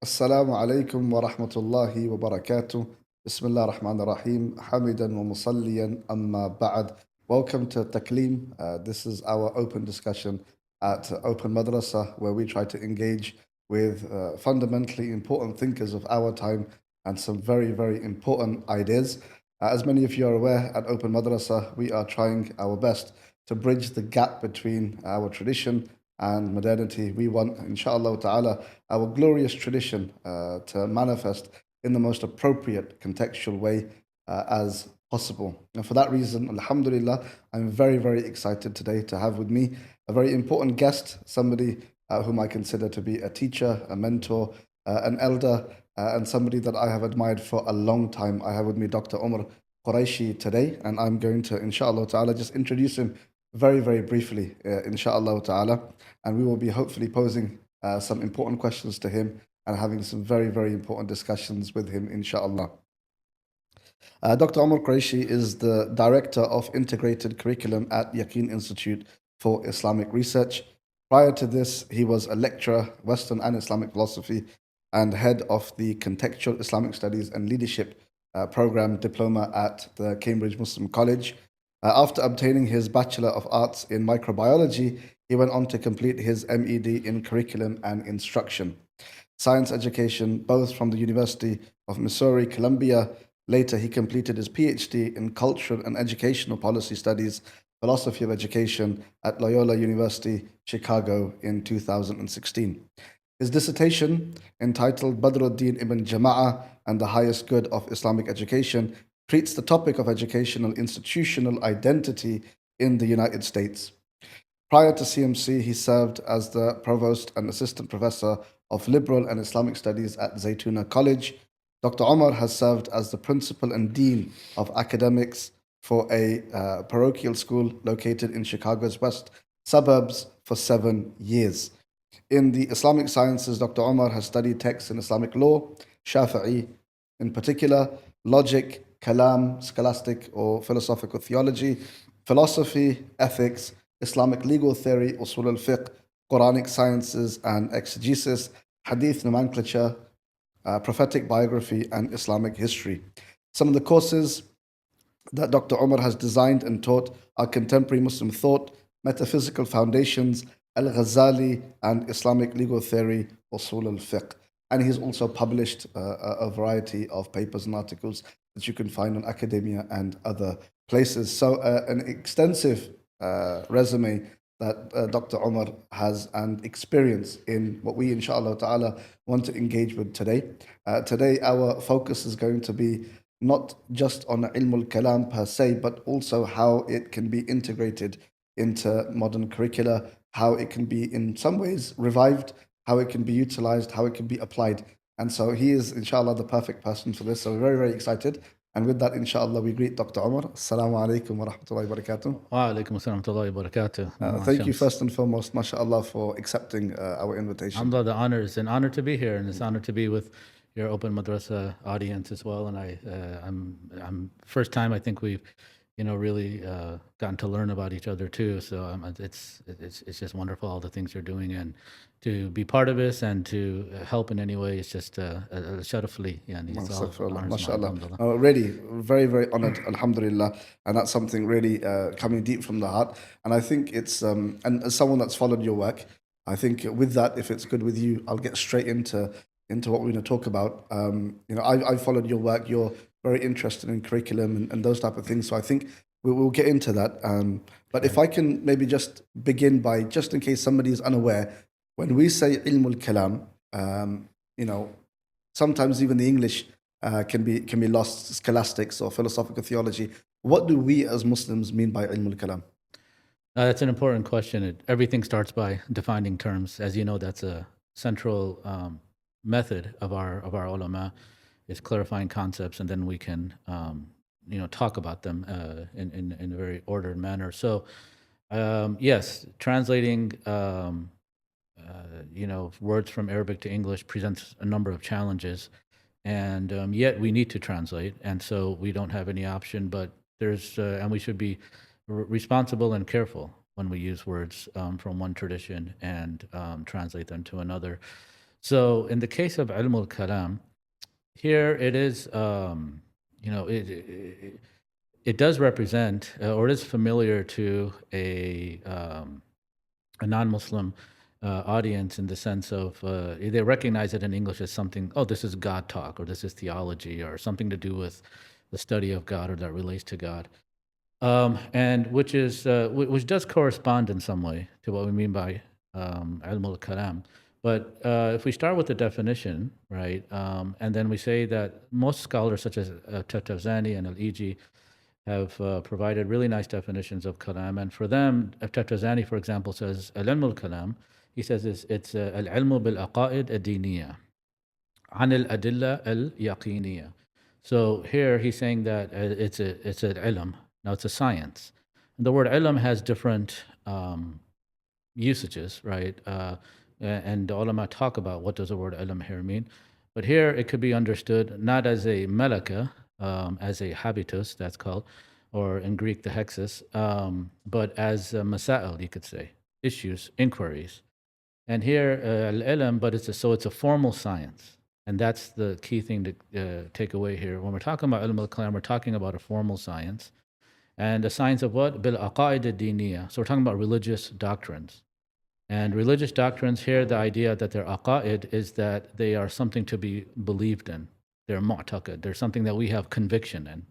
Assalamu alaikum wa rahmatullahi wa barakatuh. Bismillah ar-Rahman ar-Rahim. Hamidan wa musalliyan amma ba'd. Welcome to Taklim. This is our open discussion at Open Madrasa, where we try to engage with fundamentally important thinkers of our time and some very, very important ideas. As many of you are aware, at Open Madrasa, we are trying our best to bridge the gap between our tradition and modernity. We want, inshallah ta'ala, our glorious tradition to manifest in the most appropriate contextual way as possible. And for that reason, alhamdulillah, I'm very, very excited today to have with me a very important guest, somebody whom I consider to be a teacher, a mentor, an elder, and somebody that I have admired for a long time. I have with me Dr. Omar Qureshi today, and I'm going to, inshallah ta'ala, just introduce him very, very briefly, inshallah ta'ala, and we will be hopefully posing some important questions to him and having some very, very important discussions with him, inshallah. Dr. Omar Qureshi is the Director of Integrated Curriculum at Yaqeen Institute for Islamic Research. Prior to this, he was a lecturer, Western and Islamic philosophy, and head of the Contextual Islamic Studies and Leadership program diploma at the Cambridge Muslim College. After obtaining his Bachelor of Arts in Microbiology, he went on to complete his MEd in Curriculum and Instruction, Science Education, both from the University of Missouri, Columbia. Later, he completed his PhD in Cultural and Educational Policy Studies, Philosophy of Education at Loyola University, Chicago in 2016. His dissertation, entitled Badruddin ibn Jama'ah and the Highest Good of Islamic Education, treats the topic of educational institutional identity in the United States. Prior to CMC, he served as the provost and assistant professor of liberal and Islamic studies at Zaytuna College. Dr. Omar has served as the principal and dean of academics for a parochial school located in Chicago's west suburbs for 7 years. In the Islamic sciences, Dr. Omar has studied texts in Islamic law, Shafi'i in particular, logic, Kalam, scholastic or philosophical theology, philosophy, ethics, Islamic legal theory, usul al-fiqh, Quranic sciences and exegesis, hadith nomenclature, prophetic biography, and Islamic history. Some of the courses that Dr. Omar has designed and taught are Contemporary Muslim Thought, Metaphysical Foundations, Al-Ghazali, and Islamic Legal Theory, Usul al-Fiqh. And he's also published a variety of papers and articles that you can find on academia and other places. So an extensive resume that Dr. Omar has and experience in what we, inshallah ta'ala, want to engage with today. Today, our focus is going to be not just on ʿIlm al-Kalām per se, but also how it can be integrated into modern curricula, how it can be in some ways revived, how it can be utilized, how it can be applied. And so he is, inshallah, the perfect person for this. So we're very, very excited. And with that, inshallah, we greet Dr. Omar. Assalamu alaikum wa rahmatullahi wa barakatuh. Wa alaikum assalam wa rahmatullahi wa barakatuh. Thank you first and foremost, mashallah, for accepting our invitation. Alhamdulillah, the honor is an honor to be here, and it's an honor to be with your Open Madrasa audience as well. And I'm first time I think we've, really gotten to learn about each other too. So it's just wonderful all the things you're doing, and to be part of this and to help in any way is just a sharafli. Mashallah. Really, very, very honored, alhamdulillah. And that's something really coming deep from the heart. And I think it's, and as someone that's followed your work, I think with that, if it's good with you, I'll get straight into what we're going to talk about. I followed your work. You're very interested in curriculum and those type of things. So I think we'll get into that. But if I can maybe just begin by, just in case somebody is unaware, when we say ʿIlm al-Kalām, sometimes even the English can be lost, scholastics or philosophical theology. What do we as Muslims mean by ʿIlm al-Kalām? That's an important question. Everything starts by defining terms. As you know, that's a central method of our ulama, is clarifying concepts, and then we can talk about them in a very ordered manner. So yes, translating words from Arabic to English presents a number of challenges, and yet we need to translate, and so we don't have any option. But and we should be responsible and careful when we use words from one tradition and translate them to another. So in the case of ilm al-Kalām, here it is, it does represent, or it is familiar to a non-Muslim audience in the sense of they recognize it in English as something, oh, this is God talk, or this is theology, or something to do with the study of God, or that relates to God. And which does correspond in some way to what we mean by ilm al-Kalām. But if we start with the definition, right, and then we say that most scholars such as Taftazani and al-Iji have provided really nice definitions of kalam. And for them, Taftazani, for example, says al-ilm al-Kalām. He says it's al-ilmu bil-aqa'id ad-diniyya an al-adilla al-yaqiniyya. So here he's saying that it's an ilm. Now it's a science. And the word ilm has different usages, right? And the ulama talk about what does the word ilm here mean. But here it could be understood not as a malaka, as a habitus, that's called, or in Greek the hexis, but as masail, you could say, issues, inquiries. And here al-ilm, but it's a formal science. And that's the key thing to take away here. When we're talking about ilm al-Kalām, we're talking about a formal science. And a science of what? Bil-aqa'id ad-diniyya. So we're talking about religious doctrines. And religious doctrines here, the idea that they're aqa'id is that they are something to be believed in. They're mu'taqid. They're something that we have conviction in.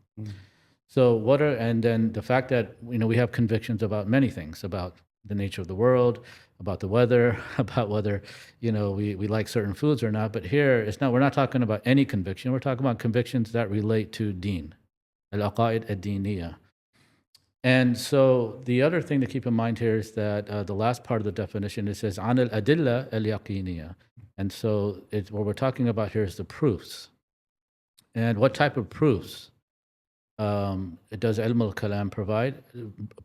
So and then the fact that, we have convictions about many things, about the nature of the world, about the weather, about whether, we like certain foods or not. But here, we're not talking about any conviction. We're talking about convictions that relate to deen, al-aqa'id ad-diniyya. And so the other thing to keep in mind here is that the last part of the definition, it says an al-adilla al-yaqiniyya. And so what we're talking about here is the proofs. And what type of proofs does ilm al-Kalām provide?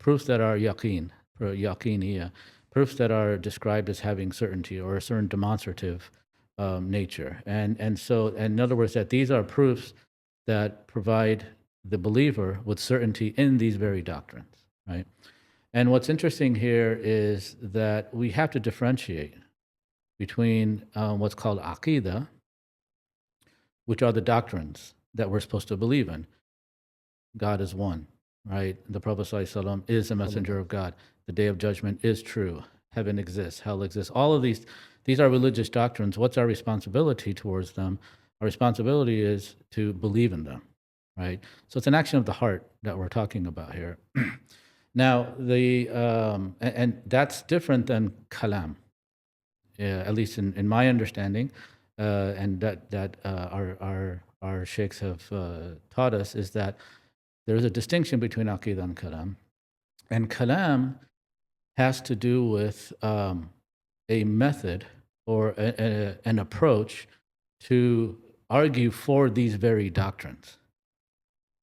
Proofs that are yaqiniyya, proofs that are described as having certainty or a certain demonstrative nature. And so, in other words, that these are proofs that provide the believer with certainty in these very doctrines, right? And what's interesting here is that we have to differentiate between what's called aqidah, which are the doctrines that we're supposed to believe in. God is one, right? The Prophet ﷺ is a messenger of God. The Day of Judgment is true. Heaven exists. Hell exists. All of these are religious doctrines. What's our responsibility towards them? Our responsibility is to believe in them, right? So it's an action of the heart that we're talking about here. Now, and that's different than kalam, at least in my understanding, and that our sheikhs have taught us, is that there's a distinction between aqidah and kalam. And kalam has to do with a method or an approach to argue for these very doctrines.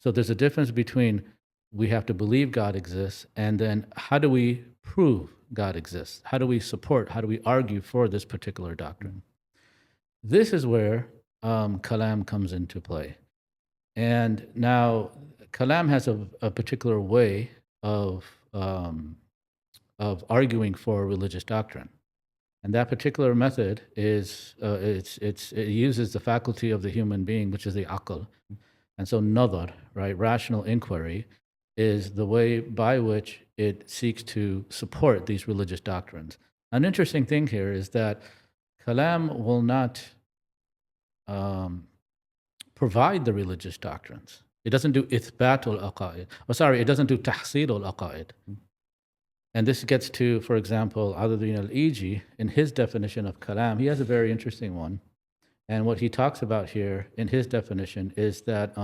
So there's a difference between we have to believe God exists, and then how do we prove God exists? How do we argue for this particular doctrine? This is where kalam comes into play. And now kalam has a particular way of arguing for religious doctrine. And that particular method is, it uses the faculty of the human being, which is the aql. And so nadar, right, rational inquiry, is the way by which it seeks to support these religious doctrines. An interesting thing here is that kalam will not provide the religious doctrines. It doesn't do ithbat al-aqa'id. It doesn't do tahsil al-aqa'id. And this gets to, for example, Adad al-Iji, in his definition of kalam, he has a very interesting one. And what he talks about here in his definition is that,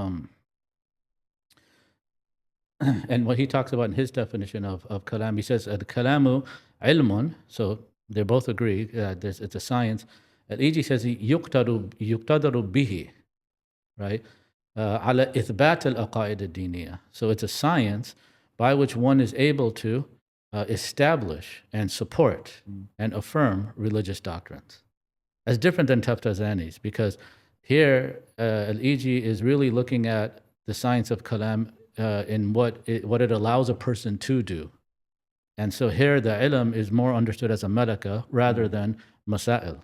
and what he talks about in his definition of kalam, he says, al-kalamu ilmun, so they both agree, it's a science. Al-Iji says, yuqtadaru bihi, right? Ala ithbat al-aqa'id ad-diniyya. So it's a science by which one is able to establish and support and affirm religious doctrines. As different than Taftazani's, because here al-Iji is really looking at the science of kalam in what it allows a person to do. And so here the ilm is more understood as a malaka rather than masail.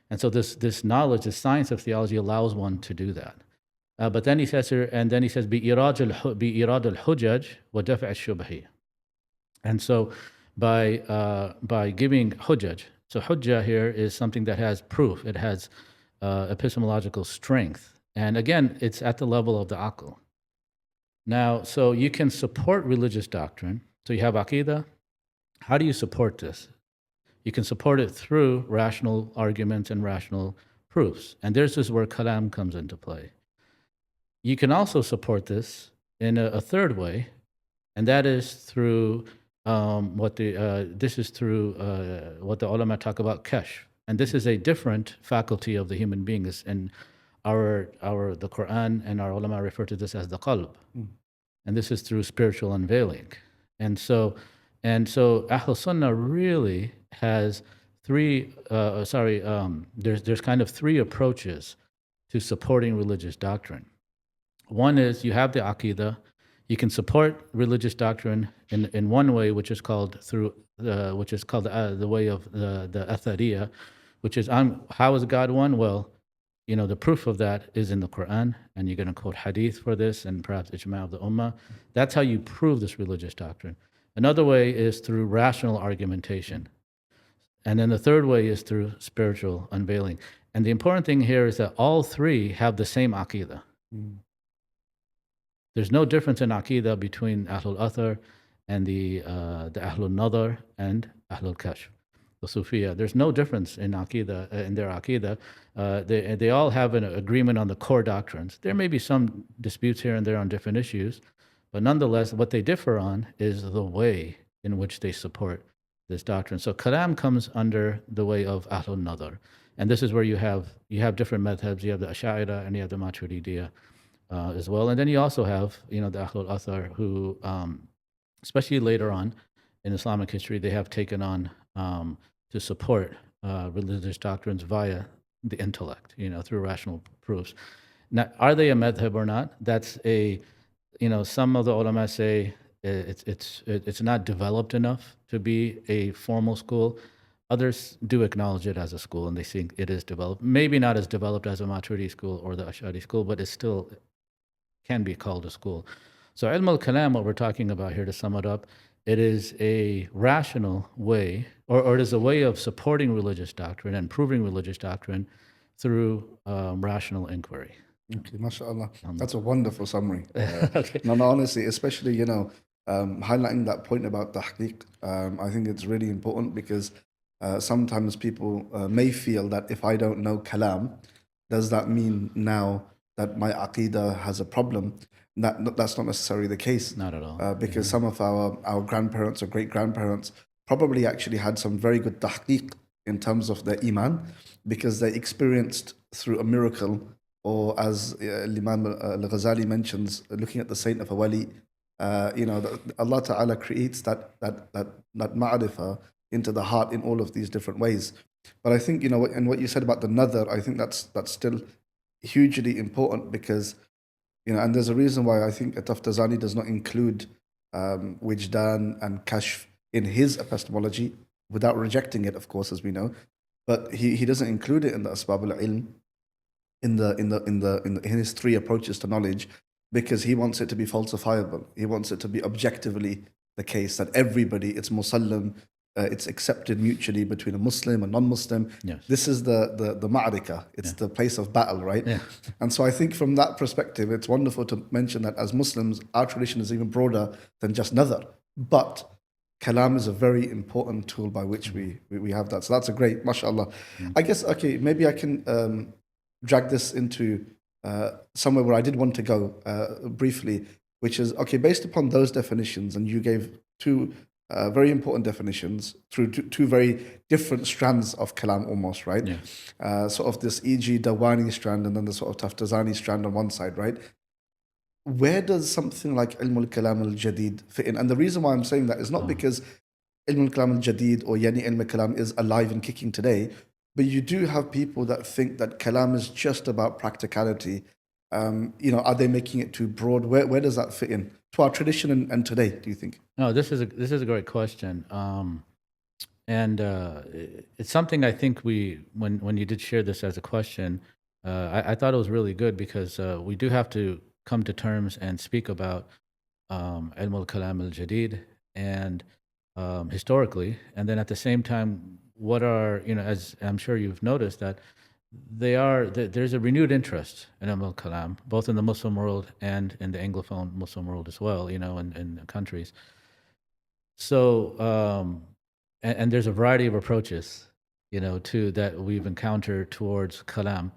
And so this knowledge, this science of theology allows one to do that. But then he says here, and then he says, بإيراد الحجج ودفع الشبه. And so by giving hujjaj, so hujjah here is something that has proof, it has epistemological strength. And again, it's at the level of the aql. Now, so you can support religious doctrine. So you have aqidah. How do you support this? You can support it through rational arguments and rational proofs. And this is where Kalam comes into play. You can also support this in a third way, and that is through what the ulama talk about kashf. And this is a different faculty of the human being. And the Quran and our ulama refer to this as the qalb. And this is through spiritual unveiling. And so Ahl Sunnah really has there's kind of three approaches to supporting religious doctrine. One is you have the aqidah. You can support religious doctrine in one way, which is called the way of the athariyah, which is how is God one? Well, the proof of that is in the Quran, and you're going to quote hadith for this, and perhaps ijma of the ummah. That's how you prove this religious doctrine. Another way is through rational argumentation. And then the third way is through spiritual unveiling. And the important thing here is that all three have the same aqidah. There's no difference in aqidah between Ahlul Athar and the Ahlul Nadar and Ahlul Kashf, the Sufiya. There's no difference in aqidah, in their aqidah. They all have an agreement on the core doctrines. There may be some disputes here and there on different issues, but nonetheless, what they differ on is the way in which they support this doctrine. So Kalam comes under the way of Ahlul Nadar. And this is where you have different madhabs. You have the Ash'ira and you have the Maturidiyya as well. And then you also have, the Ahlul Athar who, especially later on in Islamic history, they have taken on to support religious doctrines via the intellect, through rational proofs. Now, are they a madhab or not? That's some of the ulama say it's not developed enough to be a formal school. Others do acknowledge it as a school, and they think it is developed. Maybe not as developed as a Maturidi school or the Ash'ari school, but it still can be called a school. So Ilm al-Kalām, what we're talking about here, to sum it up, it is a rational way, or it is a way of supporting religious doctrine and proving religious doctrine through rational inquiry. Okay, mashallah. That's a wonderful summary. Okay. No, honestly, especially, highlighting that point about tahqiq, I think it's really important because sometimes people may feel that if I don't know Kalam, does that mean now that my aqidah has a problem? That's not necessarily the case. Not at all. Because some of our grandparents or great-grandparents probably actually had some very good tahqiq in terms of their iman, because they experienced through a miracle, or as Imam al-Ghazali mentions, looking at the saint of a wali, Allah Ta'ala creates that ma'rifah into the heart in all of these different ways. But I think, and what you said about the nadar, I think that's still hugely important, because, and there's a reason why I think Taftazani does not include Wijdan and Kashf in his epistemology, without rejecting it, of course, as we know. But he doesn't include it in the Asbab al-Ilm, in his three approaches to knowledge, because he wants it to be falsifiable. He wants it to be objectively the case that everybody, it's musallam, it's accepted mutually between a Muslim and non-Muslim. Yes. This is the ma'arika. It's the place of battle, right? Yeah. And so I think from that perspective, it's wonderful to mention that as Muslims, our tradition is even broader than just nadar. But Kalam is a very important tool by which we have that. So that's a great, mashallah. I guess, okay, maybe I can drag this into somewhere where I did want to go briefly, which is, okay, based upon those definitions, and you gave two very important definitions through two very different strands of Kalam almost, right? Yeah. Sort of this e.g. Dawani strand and then the sort of Taftazani strand on one side, right? Where does something like Ilm al-Kalām al-Jadid fit in? And the reason why I'm saying that is not because Ilm al-Kalām al-Jadid or Yani Ilm al-Kalām is alive and kicking today, but you do have people that think that Kalam is just about practicality. Are they making it too broad? Where does that fit in to our tradition and today, do you think? No, this is a great question. And it's something I think when you did share this as a question, I thought it was really good because we do have to come to terms and speak about Ilm al-Kalam al-Jadid and historically, and then at the same time, what are, as I'm sure you've noticed that there's a renewed interest in Ilm al-Kalam, both in the Muslim world and in the Anglophone Muslim world as well, in countries. So, and there's a variety of approaches, to that we've encountered towards Kalam.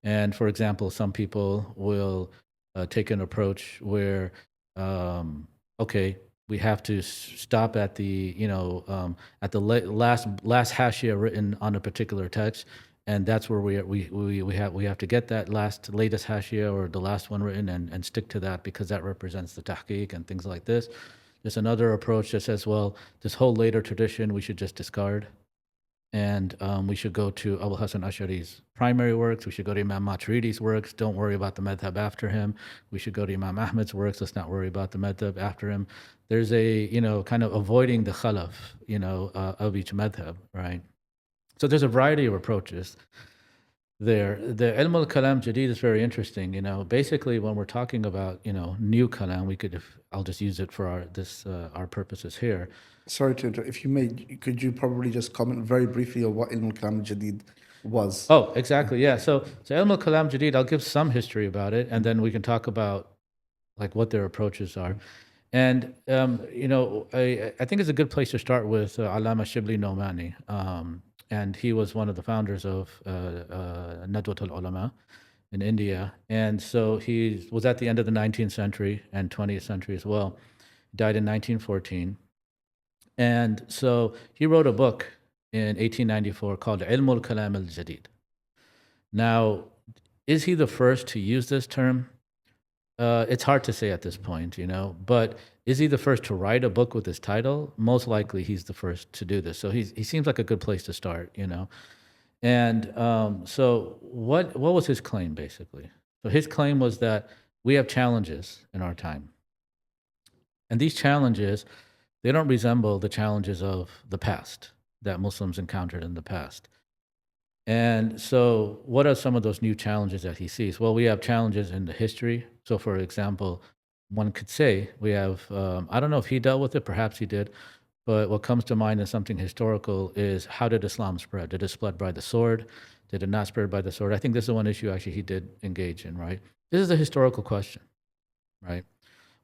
And for example, some people will take an approach where, okay, we have to stop at the, at the last hashia written on a particular text, and that's where we have to get that latest hashia or the last one written and stick to that because that represents the tahqiq and things like this. There's another approach that says, well, this whole later tradition we should just discard. And we should go to Abu Hasan Ash'ari's primary works. We should go to Imam Maturidi's works. Don't worry about the madhab after him. We should go to Imam Ahmed's works. Let's not worry about the madhab after him. There's a, kind of avoiding the khalaf, of each madhab, right? So there's a variety of approaches there. The Ilm al-Kalam Jadid is very interesting. Basically when we're talking about, new Kalam, I'll just use it for our purposes here. Sorry to interrupt. If you may, could you probably just comment very briefly on what Ilm al-Kalam Jadid was? Oh, exactly. Yeah. So Ilm al-Kalam Jadid, I'll give some history about it, and then we can talk about like what their approaches are. And I think it's a good place to start with Allama Shibli Nomani, and he was one of the founders of Nadwat al-Ulama in India, and so he was at the end of the 19th century and 20th century as well. He died in 1914. And so he wrote a book in 1894 called Ilm al-Kalam al-Jadid. Now, is he the first to use this term? It's hard to say at this point, but is he the first to write a book with this title? Most likely he's the first to do this. So he seems like a good place to start, And so what was his claim, basically? So his claim was that we have challenges in our time. And these challenges, they don't resemble the challenges of the past that Muslims encountered in the past. And so what are some of those new challenges that he sees? Well, we have challenges in the history. So for example, one could say we have, I don't know if he dealt with it, perhaps he did, but what comes to mind as something historical is how did Islam spread? Did it spread by the sword? Did it not spread by the sword? I think this is one issue actually he did engage in, right? This is a historical question, right?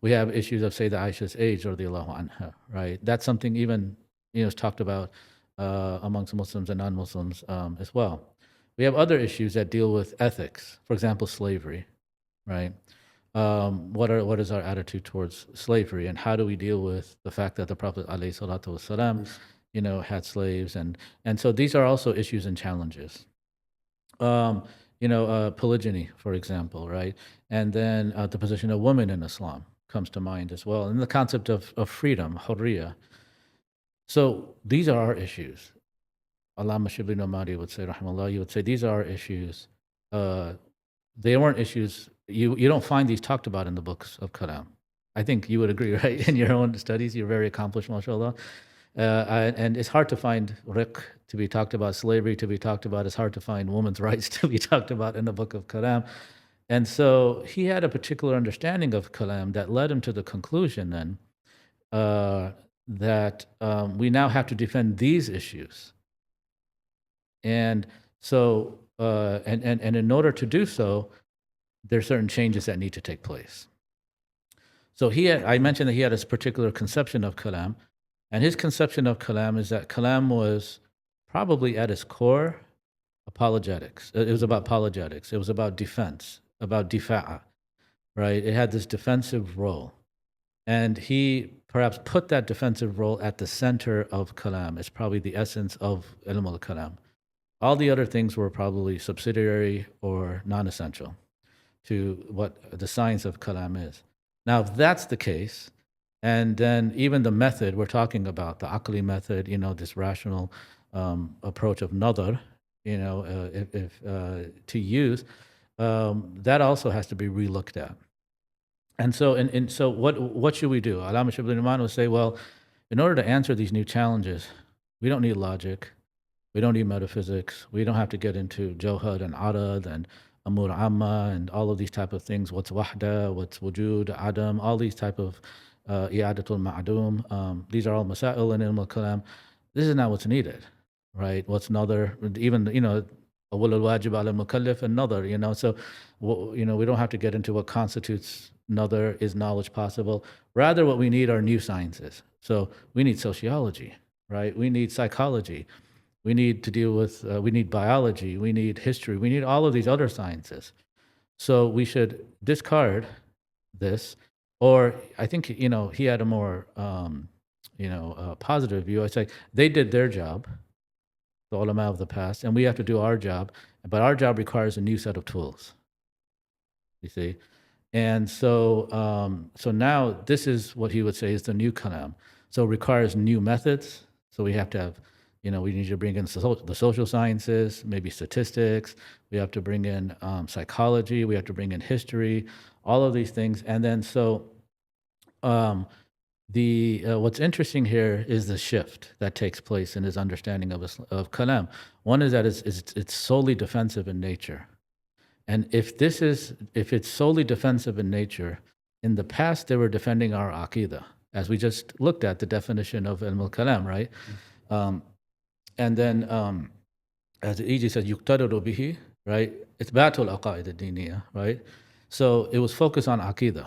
We have issues of, say, the Aisha's age, radiallahu anha, right? That's something even, is talked about amongst Muslims and non-Muslims as well. We have other issues that deal with ethics. For example, slavery, right? What is our attitude towards slavery, and how do we deal with the fact that the Prophet ﷺ, had slaves, and so these are also issues and challenges. Polygyny, for example, right? And then the position of women in Islam comes to mind as well, and the concept of freedom, hurriya. So these are our issues. Allama Shibli Nomadi would say, rahimahullah, you would say these are our issues. They weren't issues, you don't find these talked about in the books of Kalam. I think you would agree, right? In your own studies, you're very accomplished, mashallah. And it's hard to find riq to be talked about, slavery to be talked about. It's hard to find women's rights to be talked about in the book of Kalam. And so he had a particular understanding of Kalam that led him to the conclusion then that we now have to defend these issues. And so, and in order to do so, there are certain changes that need to take place. So I mentioned that he had this particular conception of Kalam, and his conception of Kalam is that Kalam was probably at its core apologetics. It was about apologetics. It was about defense, about difa'a, right? It had this defensive role. And he perhaps put that defensive role at the center of Kalam. It's probably the essence of Ilm al-Kalam. All the other things were probably subsidiary or non-essential to what the science of Kalam is. Now, if that's the case, and then even the method we're talking about, the Aqli method, this rational approach of nadar, to use, that also has to be relooked at. And so, so what should we do? Allama Shibli Nomani will say, well, in order to answer these new challenges, We don't need logic. We don't need metaphysics. We don't have to get into Johad and Arad and Amur Amma and all of these type of things. What's Wahda, what's Wujud, Adam, all these type of I'adatul Ma'adum. These are all Masail in Ilm al-Kalam. This is not what's needed, right? What's another, even, Awwal al-Wajib ala al-Mukallaf, another, So, we don't have to get into what constitutes another, is knowledge possible. Rather, what we need are new sciences. So we need sociology, right? We need psychology. We need to deal with, we need biology, we need history, we need all of these other sciences. So we should discard this, or I think, he had a more, positive view. I say they did their job, the ulama of the past, and we have to do our job, but our job requires a new set of tools, you see? And so, so now this is what he would say is the new kalam. So it requires new methods. So we have to have, we need to bring in the social sciences, maybe statistics. We have to bring in psychology. We have to bring in history, all of these things. And then so what's interesting here is the shift that takes place in his understanding of kalam. One is that it's solely defensive in nature. And if it's solely defensive in nature, in the past they were defending our aqidah, as we just looked at the definition of ilm al-kalam, right? And then, as E.G. says, yuqtadaru bihi, right? It's batul aqaid ad-diniyah, right? So it was focused on aqidah.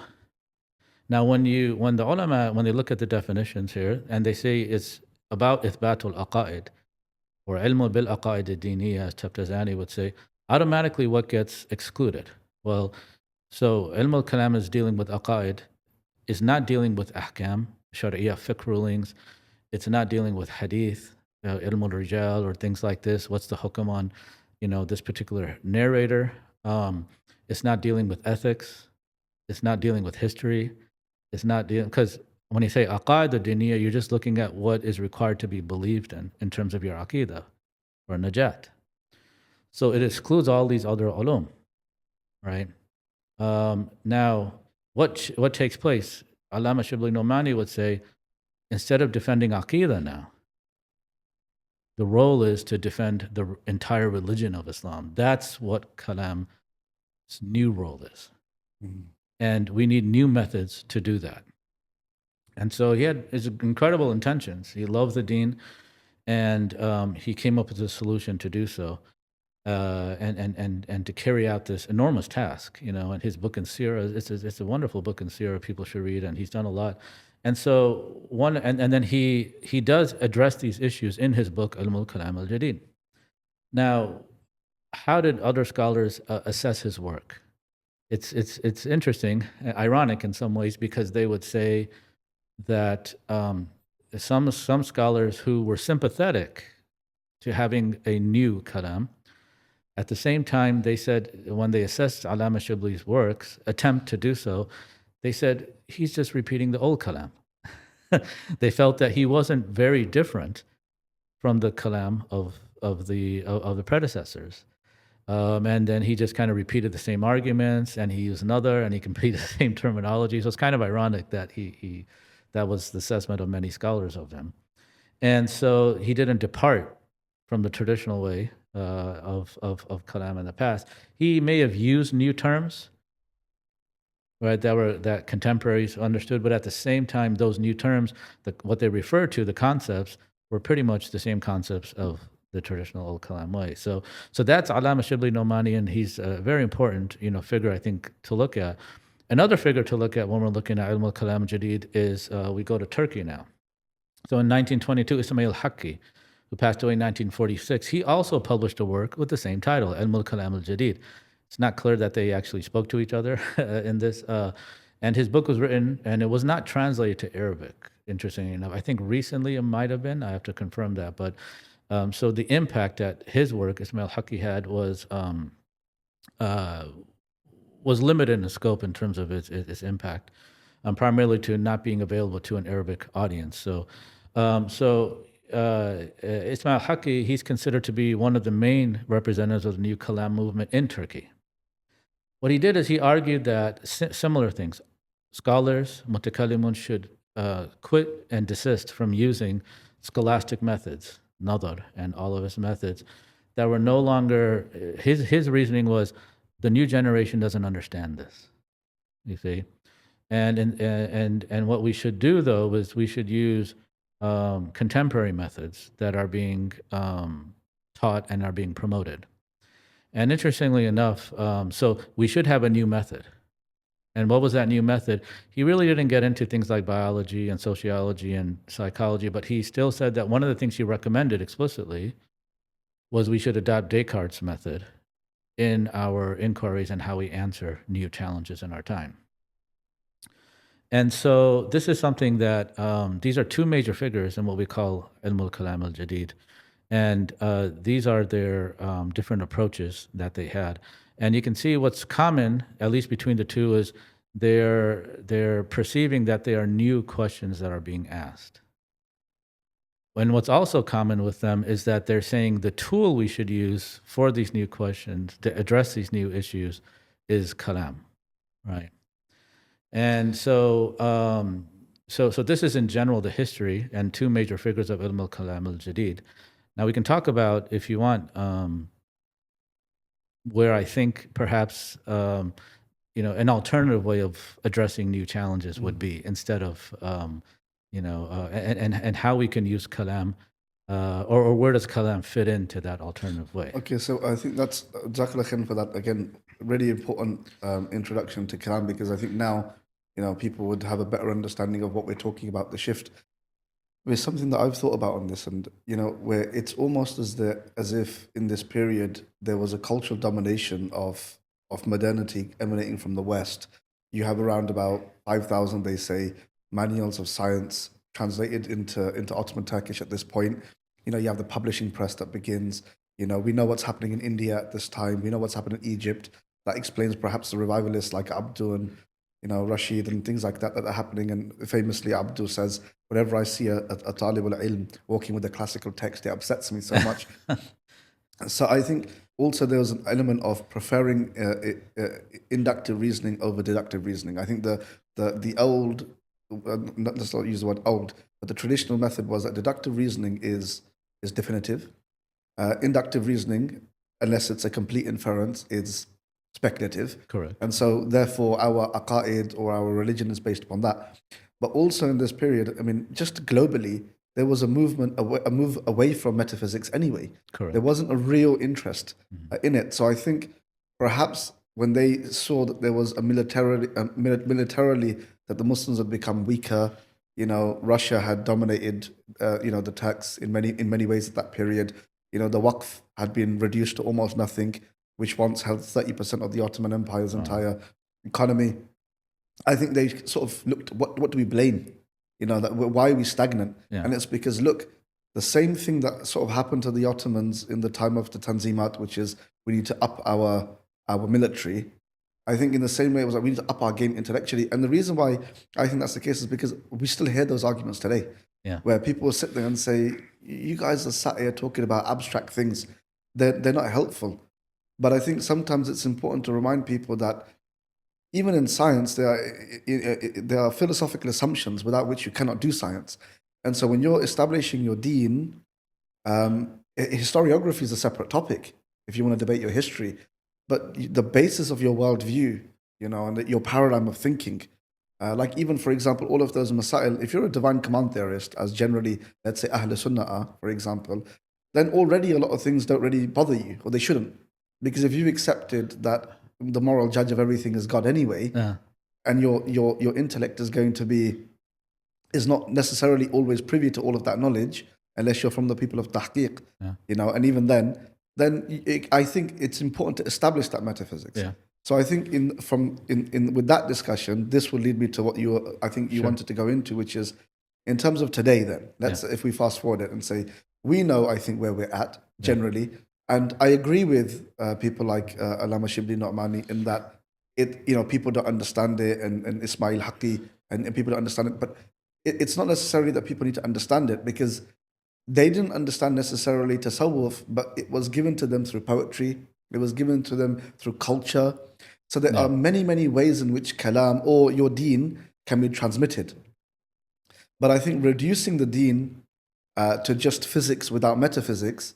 Now, when the ulama, when they look at the definitions here, and they say it's about ithbatul aqaid, or ilm bil aqaid ad-diniyah, as Taftazani would say, automatically what gets excluded? Well, so ilm al-kalam is dealing with aqaid, is not dealing with ahkam, shari'ah, fiqh rulings. It's not dealing with hadith, ilm al-rijal, or things like this. What's the hukam on, this particular narrator? It's not dealing with ethics. It's not dealing with history. It's not dealing, because when you say aqaid ad-diniyah, you're just looking at what is required to be believed in terms of your aqidah or najat. So it excludes all these other ulum, right? Now, what takes place? Allama Shibli Nomani would say, instead of defending aqidah now, the role is to defend the entire religion of Islam. That's what Kalam's new role is. Mm-hmm. And we need new methods to do that. And so he had his incredible intentions. He loved the deen, and he came up with a solution to do so. And to carry out this enormous task, and his book in Sirah, it's a wonderful book in Sirah people should read, and he's done a lot. And so and then he does address these issues in his book Ilm al-Kalam al-Jadid. Now, how did other scholars assess his work? It's interesting, ironic in some ways, because they would say that some scholars who were sympathetic to having a new kalam, at the same time, they said, when they assessed Allama Shibli's works, attempt to do so, they said, he's just repeating the old kalam. They felt that he wasn't very different from the kalam of the predecessors. And then he just kind of repeated the same arguments, and he used another, and he completed the same terminology. So it's kind of ironic that that was the assessment of many scholars of him. And so he didn't depart from the traditional way of Kalam in the past. He may have used new terms, right, that contemporaries understood, but at the same time, those new terms, what they referred to, the concepts, were pretty much the same concepts of the traditional old Kalam way. So that's Allama Shibli Nomani, and he's a very important, figure, I think, to look at. Another figure to look at when we're looking at Ilm al-Kalam Jadid is we go to Turkey now. So in 1922, Ismail Haqqi, who passed away in 1946, he also published a work with the same title, Ilm al-Kalam al-Jadid. It's not clear that they actually spoke to each other in this. And his book was written, and it was not translated to Arabic, interestingly enough. I think recently it might have been. I have to confirm that. But so the impact that his work, Ismail Haqqi, had was limited in scope in terms of its impact, primarily to not being available to an Arabic audience. So Ismail Haqqi, he's considered to be one of the main representatives of the new Kalam movement in Turkey. What he did is he argued that similar things. Scholars, mutakallimun, should quit and desist from using scholastic methods nadar and all of his methods that were no longer, his reasoning was the new generation doesn't understand this, you see. And what we should do though is we should use contemporary methods that are being taught and are being promoted. And interestingly enough, so we should have a new method. And what was that new method? He really didn't get into things like biology and sociology and psychology, but he still said that one of the things he recommended explicitly was we should adopt Descartes' method in our inquiries and how we answer new challenges in our time. And so this is something that, these are two major figures in what we call ʿIlm al-Kalām al-Jadīd. And these are their different approaches that they had. And you can see what's common, at least between the two, is they're perceiving that they are new questions that are being asked. And what's also common with them is that they're saying the tool we should use for these new questions to address these new issues is Kalam, right? And so, so this is in general the history and two major figures of Ilm al-Kalām al-Jadīd. Now we can talk about, if you want, where I think perhaps an alternative way of addressing new challenges would be, instead of and how we can use Kalam, or where does Kalam fit into that alternative way? Okay, so I think that's Jazakallah khair for that. Again, really important introduction to Kalam, because I think now people would have a better understanding of what we're talking about. The shift. There's something that I've thought about on this, and where it's almost as if in this period there was a cultural domination of modernity emanating from the West. You have around about 5,000, they say, manuals of science translated into Ottoman Turkish at this point. You have the publishing press that begins. We know what's happening in India at this time. We know what's happening in Egypt. That explains perhaps the revivalists like Abdul and Rashid and things like that are happening. And famously, Abdul says, whenever I see a talib al-ilm walking with a classical text, it upsets me so much. So I think also there was an element of preferring inductive reasoning over deductive reasoning. I think the old, let's not use the word old, but the traditional method was that deductive reasoning is definitive. Inductive reasoning, unless it's a complete inference, is speculative. Correct. And so therefore our aqaid or our religion is based upon that. But also in this period, I mean, just globally, there was a move away from metaphysics anyway. Correct. There wasn't a real interest in it. So I think perhaps when they saw that there was a militarily that the Muslims had become weaker, Russia had dominated, the Turks in many ways at that period. The Waqf had been reduced to almost nothing, which once held 30% of the Ottoman Empire's entire economy. I think they sort of looked, what do we blame? Why are we stagnant? Yeah. And it's because, look, the same thing that sort of happened to the Ottomans in the time of the Tanzimat, which is we need to up our military. I think in the same way it was like we need to up our game intellectually. And the reason why I think that's the case is because we still hear those arguments today. Yeah. Where people will sit there and say, you guys are sat here talking about abstract things. They're not helpful. But I think sometimes it's important to remind people that even in science, there are philosophical assumptions without which you cannot do science. And so when you're establishing your deen, historiography is a separate topic if you want to debate your history. But the basis of your worldview, and your paradigm of thinking, like even, for example, all of those masail, if you're a divine command theorist, as generally, let's say, Ahl Sunnah are, for example, then already a lot of things don't really bother you, or they shouldn't. Because if you've accepted that the moral judge of everything is God anyway, and your intellect is not necessarily always privy to all of that knowledge, unless you're from the people of tahqiq, and even then I think it's important to establish that metaphysics. Yeah. So I think with that discussion, this will lead me to what you wanted to go into, which is in terms of today. Then if we fast forward it and say we know, I think, where we're at generally. And I agree with people like Allama Shibli Nu'mani in that people don't understand it, and Ismail Haqqi, and people don't understand it. But it's not necessarily that people need to understand it, because they didn't understand necessarily tasawwuf, but it was given to them through poetry. It was given to them through culture. So there are many, many ways in which kalam or your deen can be transmitted. But I think reducing the deen to just physics without metaphysics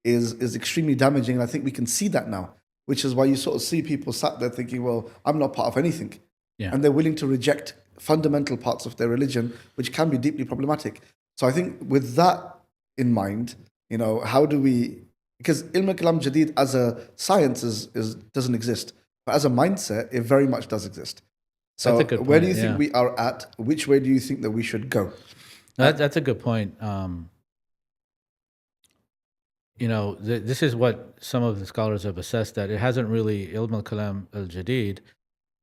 is extremely damaging. And I think we can see that now, which is why you sort of see people sat there thinking, well, I'm not part of anything. Yeah. And they're willing to reject fundamental parts of their religion, which can be deeply problematic. So I think with that in mind, how do we, because Ilm al-Kalam Jadid as a science doesn't exist, but as a mindset, it very much does exist. So That's a good where do you point, think yeah. we are at? Which way do you think that we should go? That's a good point. This is what some of the scholars have assessed, that it hasn't really, Ilm al-Kalam al-Jadid,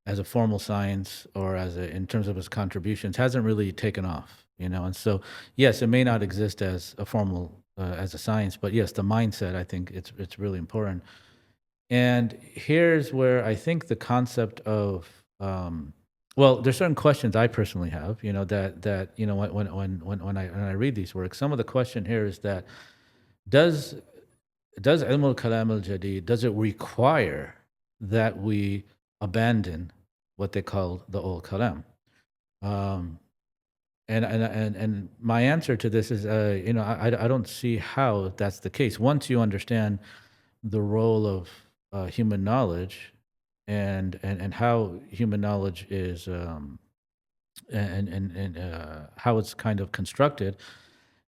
as a formal science or in terms of its contributions, hasn't really taken off, And so, yes, it may not exist as a formal, as a science, but yes, the mindset, I think it's really important. And here's where I think the concept of, there's certain questions I personally have, that when I read these works, some of the question here is that does Ilm al-Kalam al-Jadid, does it require that we abandon what they call the old Kalam? And my answer to this is, I don't see how that's the case. Once you understand the role of human knowledge and how human knowledge is and how it's kind of constructed,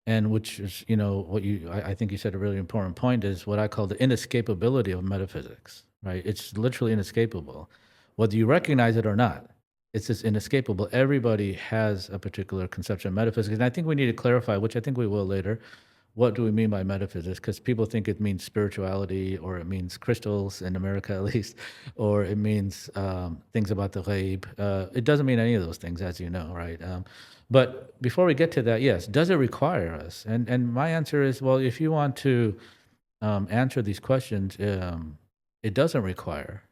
and which is, I think you said a really important point, is what I call the inescapability of metaphysics, right? It's literally inescapable, whether you recognize it or not. It's just inescapable. Everybody has a particular conception of metaphysics. And I think we need to clarify, which I think we will later, what do we mean by metaphysics? Because people think it means spirituality, or it means crystals, in America at least, or it means things about the ghaib. It doesn't mean any of those things, as you know, right? But before we get to that, yes, does it require us? And my answer is, well, if you want to answer these questions, it does not require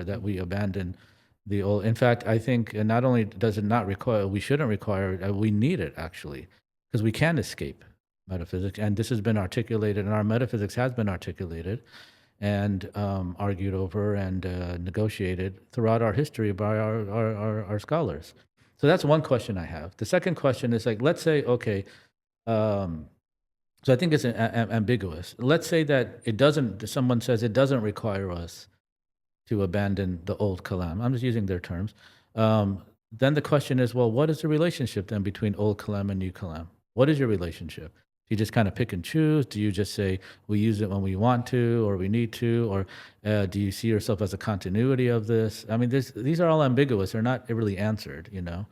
that we abandon the old. In fact, I think not only does it not require, we shouldn't require it, we need it, actually, because we can escape metaphysics. And this has been articulated, and our metaphysics has been articulated and argued over and negotiated throughout our history by our scholars. So that's one question I have. The second question is, like, let's say, okay, so I think it's ambiguous. Let's say that someone says it doesn't require us to abandon the old Kalam. I'm just using their terms. Then the question is, well, what is the relationship then between old Kalam and new Kalam? What is your relationship? Do you just kind of pick and choose? Do you just say we use it when we want to or we need to? Or do you see yourself as a continuity of this? I mean, these are all ambiguous. They're not really answered, and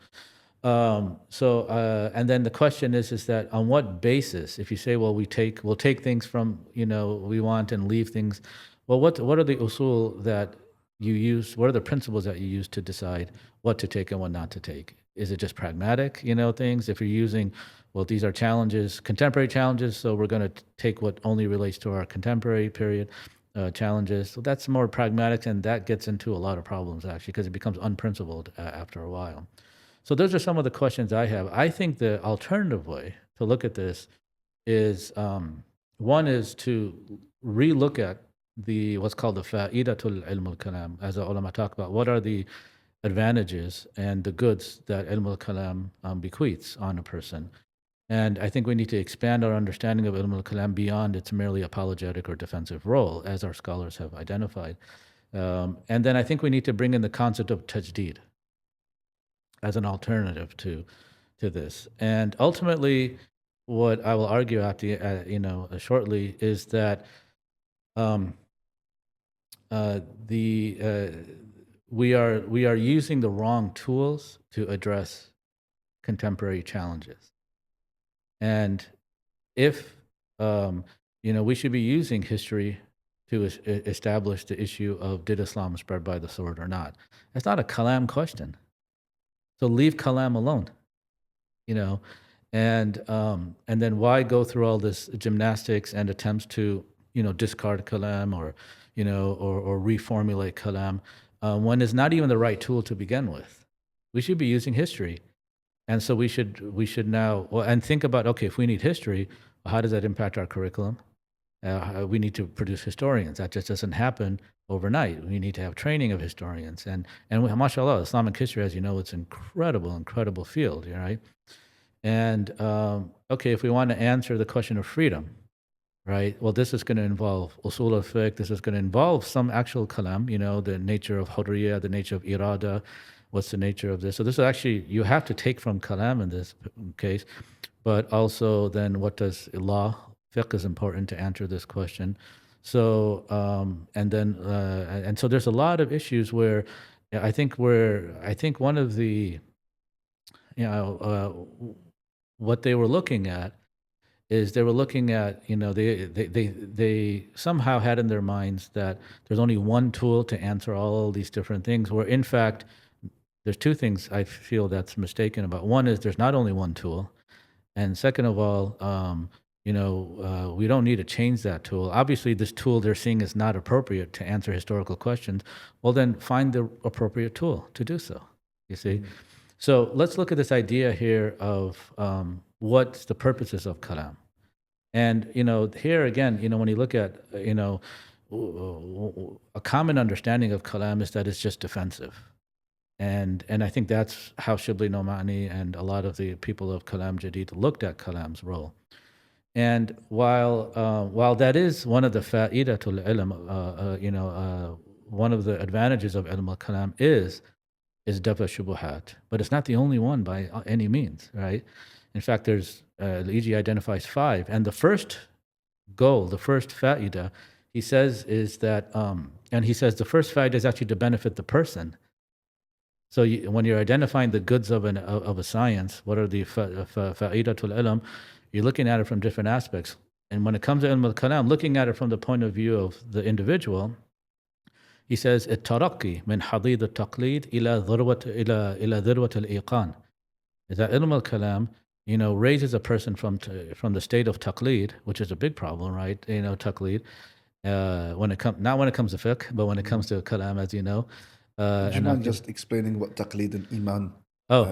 then the question is that on what basis? If you say, well, we'll take things from, we want, and leave things. Well, what are the usul that you use? What are the principles that you use to decide what to take and what not to take? Is it just pragmatic, things? If you're using, well, these are challenges, contemporary challenges, so we're going to take what only relates to our contemporary period challenges. So that's more pragmatic, and that gets into a lot of problems, actually, because it becomes unprincipled after a while. So those are some of the questions I have. I think the alternative way to look at this is, one is to relook at what's called the fa'idatul ilm al-kalam, as the ulama talk about. What are the advantages and the goods that ilm al-kalam bequeaths on a person? And I think we need to expand our understanding of ilm al-kalam beyond its merely apologetic or defensive role, as our scholars have identified. And then I think we need to bring in the concept of tajdeed as an alternative to this. And ultimately, what I will argue shortly is that we are using the wrong tools to address contemporary challenges. And if we should be using history to establish the issue of, did Islam spread by the sword or not? That's not a Kalam question. So leave Kalam alone, and then why go through all this gymnastics and attempts to, discard Kalam or reformulate Kalam when it's not even the right tool to begin with? We should be using history. And so we should now, and think about, okay, if we need history, how does that impact our curriculum? We need to produce historians. That just doesn't happen overnight. We need to have training of historians. And mashallah, Islamic history, as you know, it's an incredible field, right? And okay, if we want to answer the question of freedom, right? Well, this is going to involve usul al-fiqh. This is going to involve some actual kalam, the nature of hurriya, the nature of irada, what's the nature of this. So this is actually, you have to take from kalam in this case, but also then what does law, fiqh is important to answer this question. So, and so there's a lot of issues where I think one of the, what they were looking at is they were looking at, they somehow had in their minds that there's only one tool to answer all these different things, where in fact, there's two things I feel that's mistaken about. One is there's not only one tool. And second of all, we don't need to change that tool. Obviously, this tool they're seeing is not appropriate to answer historical questions. Well, then find the appropriate tool to do so, you see? So let's look at this idea here of what's the purposes of kalam. And, here again, when you look at, a common understanding of kalam is that it's just defensive. And I think that's how Shibli Nomani and a lot of the people of Kalam Jadid looked at kalam's role. And while that is one of the fa'idatul ilm, one of the advantages of ilm al-kalam is dafa shubuhat, but it's not the only one by any means, right? In fact, there's al-Iji identifies 5, and the first goal, the first fa'ida, he says is that, and he says the first fa'ida is actually to benefit the person. So when you're identifying the goods of a science, what are the fa'idatul ilm? You're looking at it from different aspects. And when it comes to ilm al-kalam, looking at it from the point of view of the individual, he says, الترقي من حضيض التقليد إلى ذروة الإيقان. Is that ilm al-kalam, raises a person from the state of taqlid, which is a big problem, right? Taqlid, not when it comes to fiqh, but when it comes to kalam, as you know. Would you mind just explaining what taqlid and iman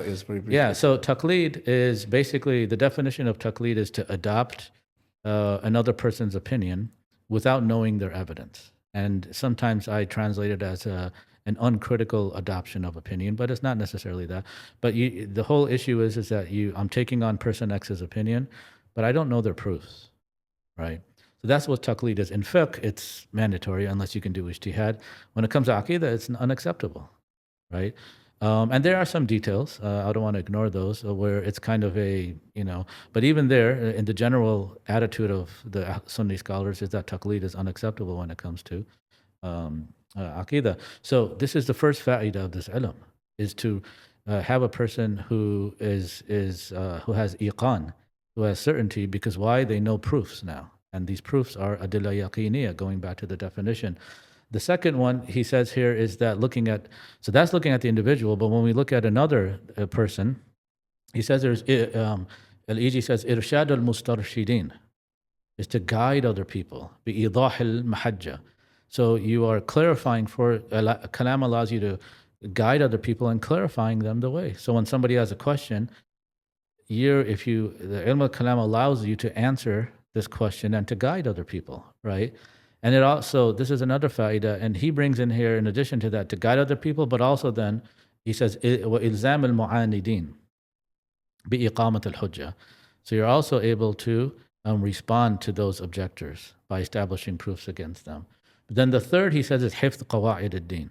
is very briefly? Yeah, so taqlid is basically, the definition of taqlid is to adopt another person's opinion without knowing their evidence. And sometimes I translate it as an uncritical adoption of opinion, but it's not necessarily that. But the whole issue is that I'm taking on person X's opinion, but I don't know their proofs, right? So that's what taqlid is. In fiqh, it's mandatory unless you can do ijtihad. When it comes to aqidah, it's unacceptable, right? And there are some details, I don't want to ignore those, where it's kind of but even there, in the general attitude of the Sunni scholars is that taqlid is unacceptable when it comes to aqidah. So this is the first fa'ida of this ilm, is to have a person who who has iqan, who has certainty, because why? They know proofs now. And these proofs are adilla yaqiniya, going back to the definition. The second one he says here is that that's looking at the individual, but when we look at another person, he says al-Iji says, irshad al-mustarshidin, is to guide other people, bi-idah al-mahajja. So you are clarifying kalam allows you to guide other people and clarifying them the way. So when somebody has a question, the ilm al-kalam allows you to answer this question and to guide other people, right? And it also, this is another fa'idah, and he brings in here, in addition to that, to guide other people, but also then, he says, وَإِلْزَامِ الْمُعَانِدِينَ بِإِقَامَةِ الْحُجَّةِ. So you're also able to respond to those objectors by establishing proofs against them. But then the third, he says, is حِفْظ قَوَاعِدِ الدِّينِ,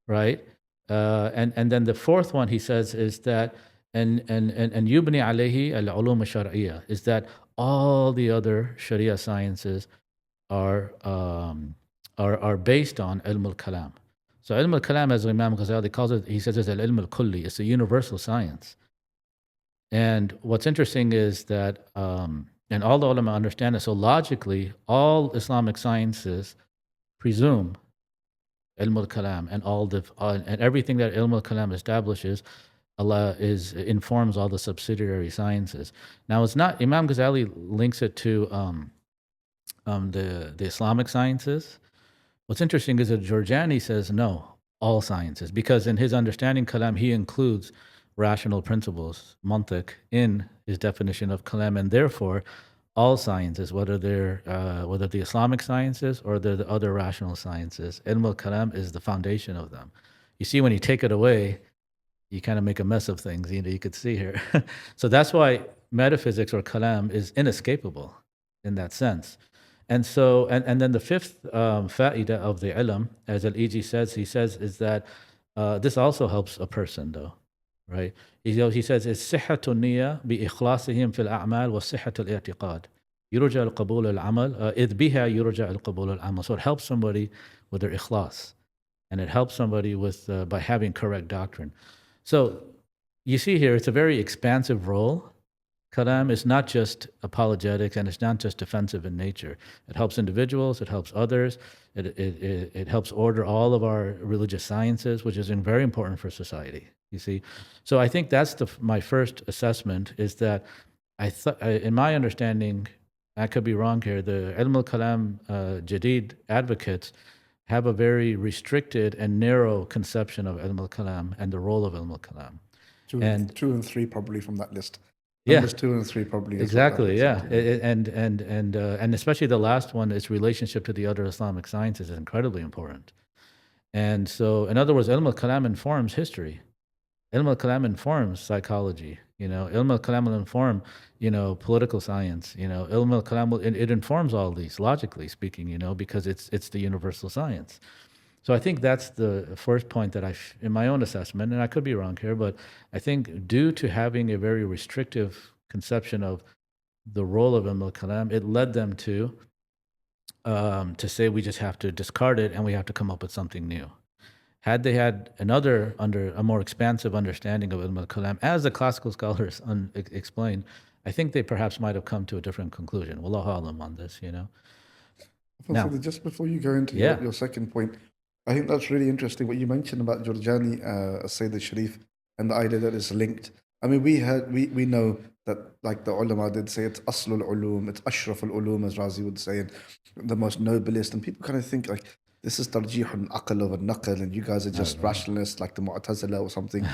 right? And then the fourth one, he says, is that, and يُبْنِي عَلَيْهِ الْعُلُومَ الشَّرْعِيَّةِ, is that all the other Sharia sciences are based on ilm al-kalam. So ilm al-kalam, as Imam Ghazali calls it, he says it's al-ilm al-kulli. It's a universal science. And what's interesting is that, and all the ulama understand it, so logically, all Islamic sciences presume ilm al-kalam, and everything that ilm al-kalam establishes, Allah informs all the subsidiary sciences. Now, it's not, Imam Ghazali links it to the Islamic sciences. What's interesting is that Jurjani says no, all sciences, because in his understanding kalam, he includes rational principles, mantiq, in his definition of kalam, and therefore all sciences, whether the Islamic sciences or the other rational sciences, ilm al-kalam is the foundation of them. You see, when you take it away, you kind of make a mess of things. You could see here. So that's why metaphysics or Kalam is inescapable in that sense. And so, and then the fifth fa'idah of the ilm, as Al-Iji says, he says, is that this also helps a person, though, right? He says, it's صحة النية بإخلاصهم في الأعمال وصحة الاعتقاد. يرجى القبول العمل إذ بها يرجى القبول العمل. So it helps somebody with their ikhlas, and it helps somebody with by having correct doctrine. So you see here, it's a very expansive role. Kalam is not just apologetics, and it's not just defensive in nature. It helps individuals, it helps others, it helps order all of our religious sciences, which is very important for society, you see. So I think that's my first assessment, is that in my understanding, I could be wrong here, the Ilm al-Kalam Jadid advocates have a very restricted and narrow conception of Ilm al-Kalam and the role of Ilm al-Kalam. Two and three probably from that list. Yeah, Numbers 2 and 3 probably. Exactly. Yeah, and especially the last one, its relationship to the other Islamic sciences is incredibly important. And so, in other words, Ilm al-Kalam informs history. Ilm al-Kalam informs psychology. Ilm al-Kalam will inform, political science. Ilm al-Kalam it informs all these, logically speaking. Because it's the universal science. So I think that's the first point that in my own assessment, and I could be wrong here, but I think due to having a very restrictive conception of the role of Ilm al-Kalam, it led them to say we just have to discard it and we have to come up with something new. Had they had a more expansive understanding of Ilm al-Kalam, as the classical scholars explained, I think they perhaps might have come to a different conclusion. Wallahu alam on this, Now, just before you go into your second point, I think that's really interesting what you mentioned about Jurjani, Sayyid al-Sharif, and the idea that it's linked. I mean, we know that, like the ulama did say, it's aslul ulum, it's ashraf al-ulum, as Razi would say, and the most noblest. And people kind of think like this is tarjihun aql over naql, and you guys are just rationalists like the Mu'tazila or something.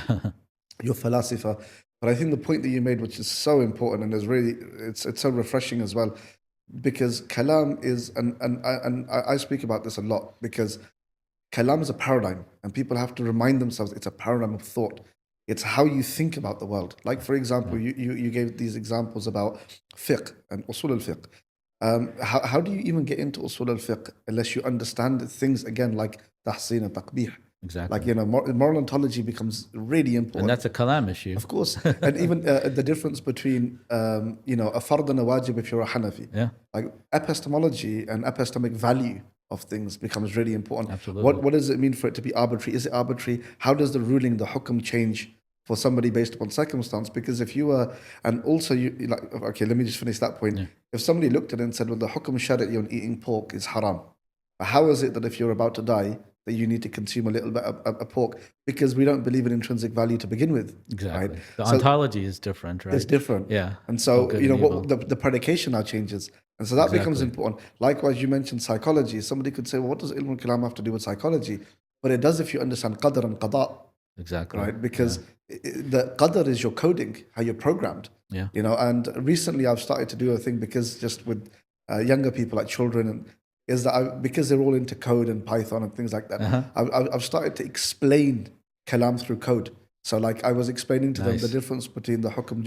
You're philosopher. But I think the point that you made, which is so important and is really, it's so refreshing as well, because Kalam is, and I speak about this a lot, because Kalam is a paradigm, and people have to remind themselves it's a paradigm of thought. It's how you think about the world. Like, for example, you gave these examples about fiqh and usul al-fiqh. How do you even get into usul al-fiqh unless you understand things, again, like tahsin and taqbih? Exactly. Like, moral ontology becomes really important. And that's a Kalam issue. Of course. And even the difference between, a fard and a wajib if you're a Hanafi. Yeah. Like, epistemology and epistemic value of things becomes really important. Absolutely. What does it mean for it to be arbitrary? Is it arbitrary? How does the ruling, the hukm, change for somebody based upon circumstance? Because if you were, and also okay, let me just finish that point. Yeah. If somebody looked at it and said, well, the hukm shari'i on eating pork is haram, how is it that if you're about to die, that you need to consume a little bit of pork? Because we don't believe in intrinsic value to begin with. Exactly. Right? The ontology is different, right? It's different. Yeah. And so, the predication now changes. And so that becomes important. Likewise, you mentioned psychology. Somebody could say, well, what does Ilm al-Kalam have to do with psychology? But it does if you understand qadr and qada. Exactly. Right? Because the qadr is your coding, how you're programmed. Yeah. And recently I've started to do a thing, because just with younger people, like children, is that because they're all into code and Python and things like that, I've started to explain Kalam through code. So like I was explaining to them the difference between the hukm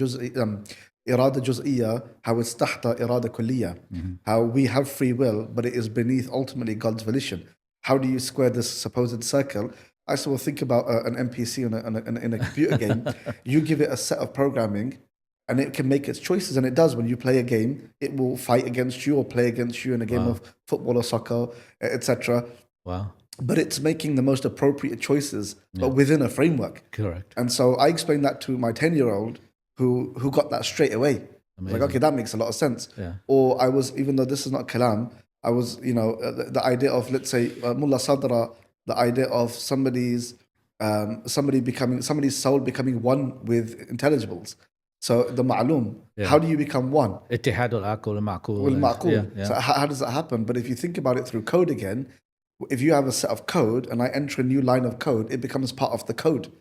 irada juz'iyya, how it's tahta irada kulliyya, how we have free will, but it is beneath ultimately God's volition. How do you square this supposed circle? I said, well, think about an NPC in a computer game. You give it a set of programming, and it can make its choices, and it does. When you play a game, it will fight against you or play against you in a game of football or soccer, etc. Wow. But it's making the most appropriate choices, but within a framework. Correct. And so I explained that to my 10-year-old who got that straight away. Like, okay, that makes a lot of sense. Yeah. Or I was, even though this is not Kalam, I was, the idea of, let's say, Mullah Sadra, the idea of somebody's soul becoming one with intelligibles. So the ma'lum, how do you become one? Ittihad al-aql al-ma'qul. Well, so how does that happen? But if you think about it through code again, if you have a set of code and I enter a new line of code, it becomes part of the code.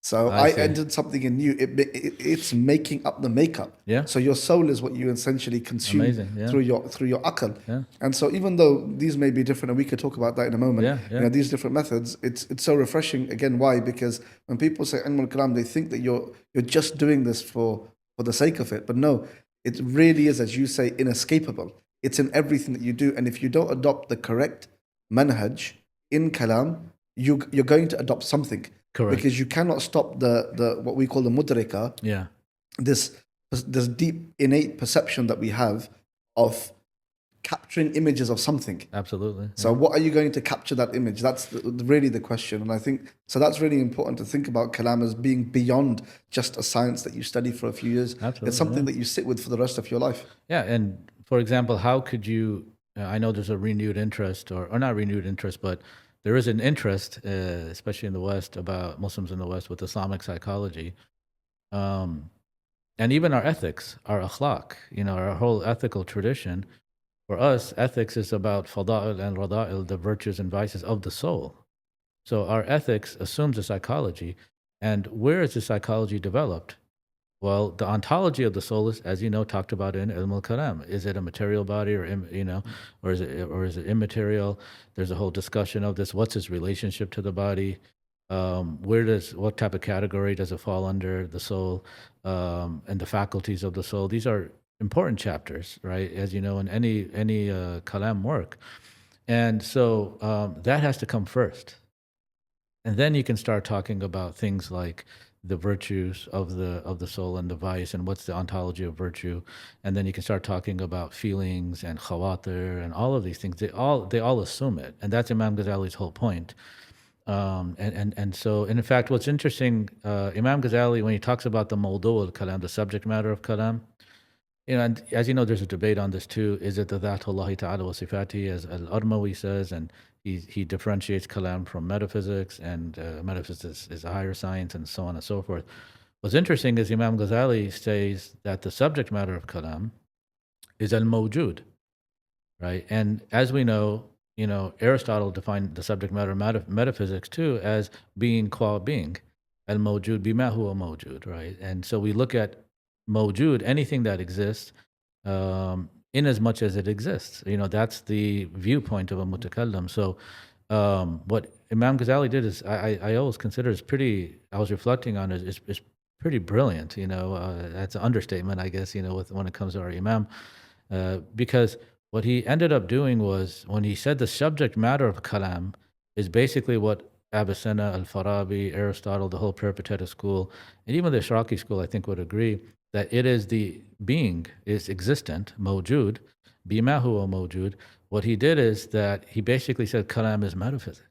So I I see. entered something in you. It's making up the makeup. Yeah. So your soul is what you essentially consume Amazing. Yeah. through your akal. Yeah. And so even though these may be different, and we could talk about that in a moment, Yeah, yeah. you know, these different methods, it's so refreshing. Again, why? Because when people say ʿIlm al-Kalām, they think that you're just doing this for the sake of it. But no, it really is, as you say, inescapable. It's in everything that you do. And if you don't adopt the correct manhaj in Kalam, you're going to adopt something. Correct. Because you cannot stop the what we call the mudrika, Yeah. this deep innate perception that we have of capturing images of something. Absolutely. So what are you going to capture that image? That's really the question. And I think, so that's really important to think about Kalam as being beyond just a science that you study for a few years. Absolutely, It's something that you sit with for the rest of your life. Yeah, and for example, how could you? I know there's a renewed interest, or not renewed interest, but there is an interest, especially in the West, about Muslims in the West with Islamic psychology, and even our ethics, our akhlaq. You know, our whole ethical tradition. For us, ethics is about fada'il and rada'il, the virtues and vices of the soul. So our ethics assumes a psychology, and where is the psychology developed? Well, the ontology of the soul is, as you know, talked about in ʿIlm al-Kalām. Is it a material body, or or is it immaterial? There's a whole discussion of this. What's its relationship to the body? What type of category does it fall under, the soul, and the faculties of the soul? These are important chapters, right? As you know, in any Kalam work, and so that has to come first. And then you can start talking about things like the virtues of the soul and the vice, and what's the ontology of virtue. And then you can start talking about feelings and khawatir and all of these things. They all assume it, and that's Imam Ghazali's whole point. And so, in fact, what's interesting, Imam Ghazali, when he talks about the mawdu' al-kalam, the subject matter of kalam, you know, and as you know, there's a debate on this too. Is it the Dhatullah ta'ala wa sifati, as al-Armawi says, and he differentiates kalam from metaphysics, and metaphysics is a higher science, and so on and so forth. What's interesting is Imam Ghazali says that the subject matter of kalam is al-mawjud, right? And as we know, you know, Aristotle defined the subject matter of metaphysics too as being qua being, al-mawjud bima huwa mawjud, right? And so we look at mawjud, anything that exists, in as much as it exists. You know, that's the viewpoint of a mutakallim. So what Imam Ghazali did is, I always consider is pretty, I was reflecting on it, is pretty brilliant. You know, that's an understatement, I guess, you know, when it comes to our Imam. Because what he ended up doing was, when he said the subject matter of kalam is basically what Avicenna, Al-Farabi, Aristotle, the whole Peripatetic school, and even the Ishraqi school, I think, would agree that it is the being, is existent, mawjud, bima huwa mawjud. What he did is that he basically said kalam is metaphysics,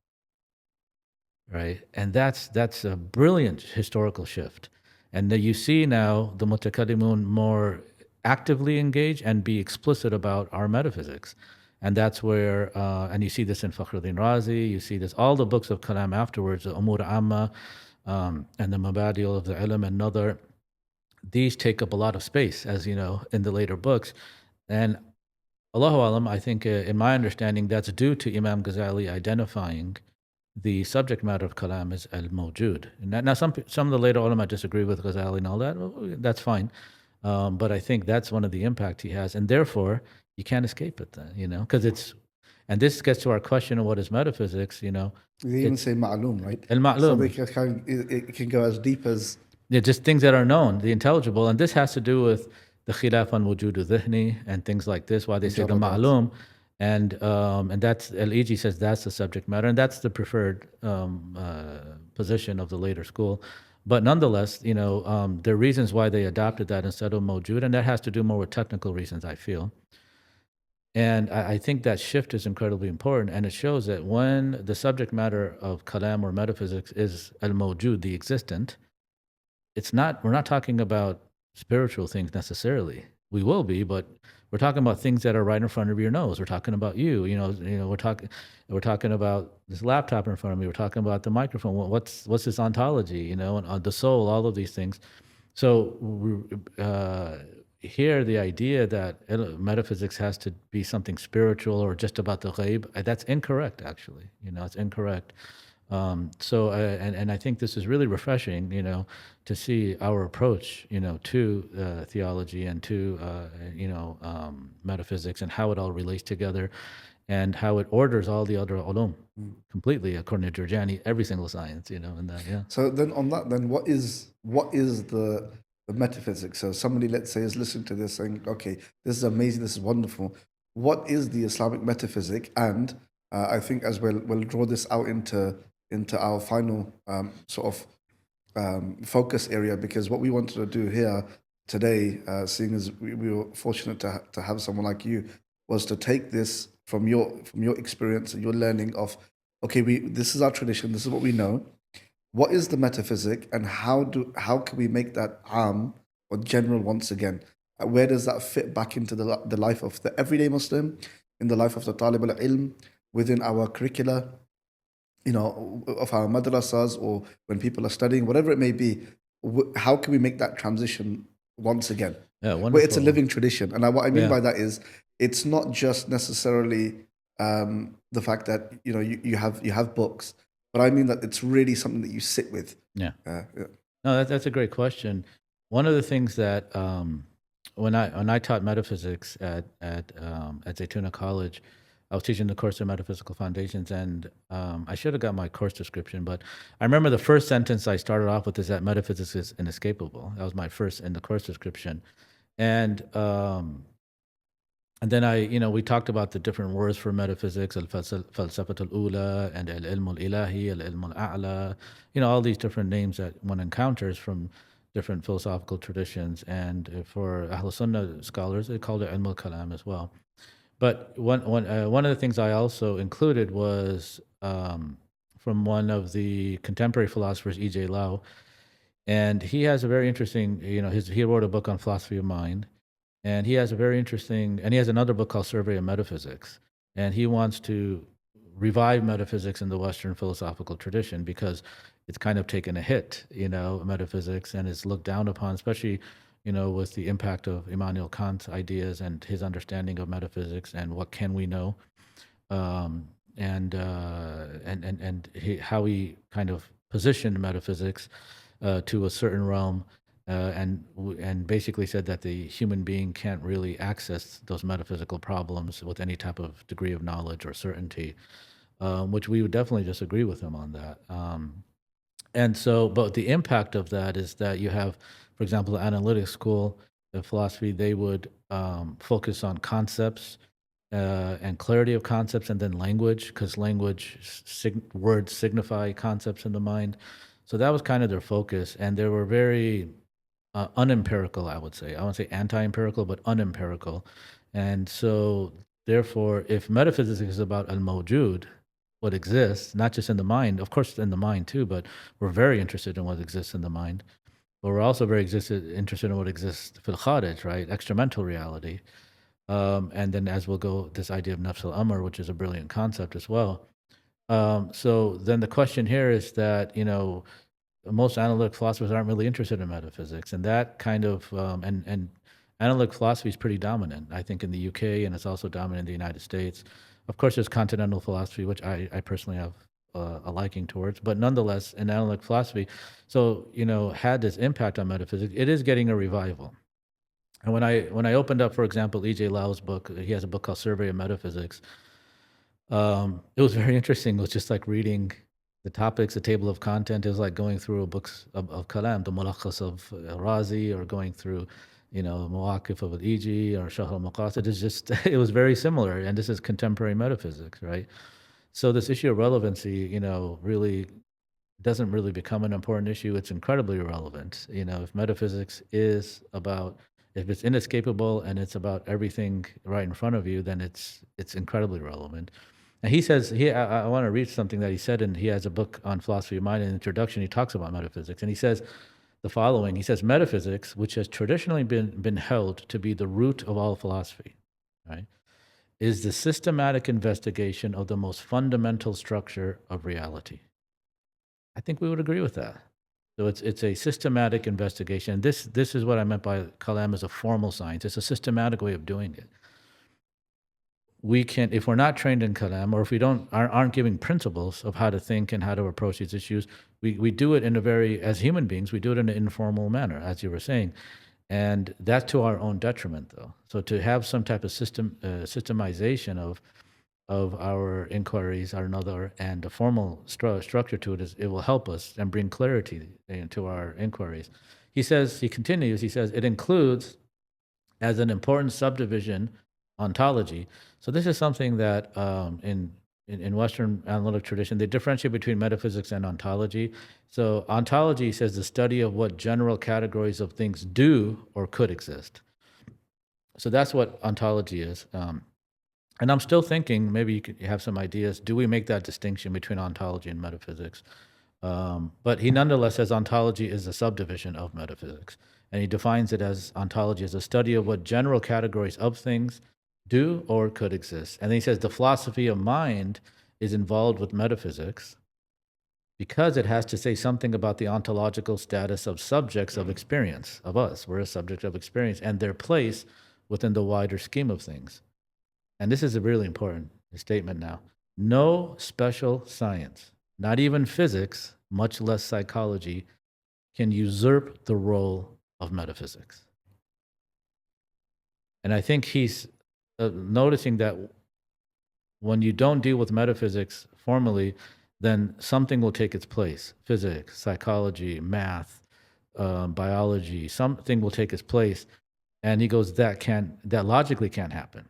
right? And that's a brilliant historical shift. And that you see now the mutakallimun more actively engage and be explicit about our metaphysics. And that's where, and you see this in Fakhruddin Razi, you see this, all the books of Kalam afterwards, the Umur Amma, and the Mabadi of the Ilm and Nadar, these take up a lot of space, as you know, in the later books. And Allahu Alam, I think, in my understanding, that's due to Imam Ghazali identifying the subject matter of Kalam as al-mawjud. Now, some of the later ulama disagree with Ghazali and all that. Well, that's fine. But I think that's one of the impact he has. And therefore, you can't escape it then, you know, because it's, and this gets to our question of what is metaphysics, you know. They even say ma'loom, right? Al-ma'loom. So it can go as deep as... Yeah, just things that are known, the intelligible. And this has to do with the khilaf on wujudu dhihni and things like this, why they say the ma'loom. And that's, Al-Iji says that's the subject matter, and that's the preferred position of the later school. But nonetheless, you know, there are reasons why they adopted that instead of mawjud, and that has to do more with technical reasons, I feel. And I think that shift is incredibly important, and it shows that when the subject matter of kalam or metaphysics is al-mawjud, the existent, we're not talking about spiritual things necessarily. We will be, but we're talking about things that are right in front of your nose. We're talking about you. We're talking about this laptop in front of me. We're talking about the microphone. What's this ontology? You know, and the soul. All of these things. So here, the idea that metaphysics has to be something spiritual or just about the ghaib, that's incorrect. Actually, you know, it's incorrect. And I think this is really refreshing, to see our approach, to theology and to, metaphysics and how it all relates together and how it orders all the other ulum completely according to Jurjani, every single science, and that, yeah. So then on that, then what is the metaphysics? So somebody, let's say, is listening to this saying, okay, this is amazing, this is wonderful. What is the Islamic metaphysic? And I think as we'll draw this out into our final sort of focus area, because what we wanted to do here today, seeing as we were fortunate to have someone like you, was to take this from your experience and your learning of, okay, this is our tradition, this is what we know. What is the metaphysic, and how can we make that or general once again? Where does that fit back into the life of the everyday Muslim, in the life of the talib al-ilm, within our curricula, of our madrasas, or when people are studying, whatever it may be? How can we make that transition once again? Yeah, Where wonderful. it's a living tradition. And what I mean Yeah. by that is, it's not just necessarily the fact that you have books, but I mean that it's really something that you sit with. Yeah. Yeah. No, that's a great question. One of the things that when I taught metaphysics at Zaytuna College, I was teaching the course of metaphysical foundations, and I should have got my course description, but I remember the first sentence I started off with is that metaphysics is inescapable. That was my first in the course description, and then we talked about the different words for metaphysics, al-falsafat al-ula and al-ilm al-ilahi, al-ilm al-a'la, all these different names that one encounters from different philosophical traditions. And for Ahl Sunnah scholars, they called it ʿilm al-Kalām as well. But one of the things I also included was from one of the contemporary philosophers, E.J. Lau, and he has a very interesting, he wrote a book on philosophy of mind. And he has and he has another book called Survey of Metaphysics. And he wants to revive metaphysics in the Western philosophical tradition because it's kind of taken a hit, metaphysics, and it's looked down upon, especially, with the impact of Immanuel Kant's ideas and his understanding of metaphysics and what can we know, how he kind of positioned metaphysics to a certain realm. And basically said that the human being can't really access those metaphysical problems with any type of degree of knowledge or certainty, which we would definitely disagree with him on that. But the impact of that is that you have, for example, the analytic school of philosophy, they would focus on concepts and clarity of concepts, and then language, because words signify concepts in the mind. So that was kind of their focus, and they were very unempirical, I would say. I won't say anti-empirical, but unempirical. And so, therefore, if metaphysics is about al-mawjud, what exists, not just in the mind, of course in the mind too, but we're very interested in what exists in the mind. But we're also very interested in what exists fil kharij, right? Extramental reality. And then as we'll go, this idea of nafs al-amr, which is a brilliant concept as well. So then the question here is that, most analytic philosophers aren't really interested in metaphysics, and that kind of and analytic philosophy is pretty dominant, I think, in the UK, and it's also dominant in the United States. Of course, there's continental philosophy, which I personally have a liking towards, but nonetheless, in analytic philosophy, so had this impact on metaphysics. It is getting a revival. And when I opened up, for example, E.J. Lau's book, he has a book called Survey of Metaphysics. It was very interesting. It was just like reading the topics, the table of content. Is like going through a books of Kalam, the Mulakhas of Razi, or going through, Mawaqif of al-Iji or Shahr al-Maqasid. It's just, it was very similar. And this is contemporary metaphysics, right? So this issue of relevancy, really doesn't really become an important issue. It's incredibly relevant. If metaphysics is about, if it's inescapable and it's about everything right in front of you, then it's incredibly relevant. And he says, I want to read something that he said, and he has a book on philosophy of mind. In the introduction, he talks about metaphysics, and he says the following. He says, metaphysics, which has traditionally been held to be the root of all philosophy, right, is the systematic investigation of the most fundamental structure of reality. I think we would agree with that. So it's a systematic investigation. This is what I meant by Kalam as a formal science. It's a systematic way of doing it. we can, if we're not trained in Kalam, or if we aren't giving principles of how to think and how to approach these issues, we do it in a very, as human beings, we do it in an informal manner, as you were saying. And that's to our own detriment, though. So to have some type of systemization of our inquiries and a formal structure to it, it will help us and bring clarity into our inquiries. He continues, it includes, as an important subdivision, ontology. So this is something that in Western analytic tradition, they differentiate between metaphysics and ontology. So ontology says the study of what general categories of things do or could exist. So that's what ontology is. And I'm still thinking, maybe you could have some ideas, do we make that distinction between ontology and metaphysics? But he nonetheless says ontology is a subdivision of metaphysics. And he defines it as ontology as a study of what general categories of things do or could exist. And then he says the philosophy of mind is involved with metaphysics because it has to say something about the ontological status of subjects of experience, of us. We're a subject of experience, and their place within the wider scheme of things. And this is a really important statement now. No special science, not even physics, much less psychology, can usurp the role of metaphysics. And I think he's noticing that when you don't deal with metaphysics formally, then something will take its place. Physics, psychology, math, biology, something will take its place. And he goes, that logically can't happen,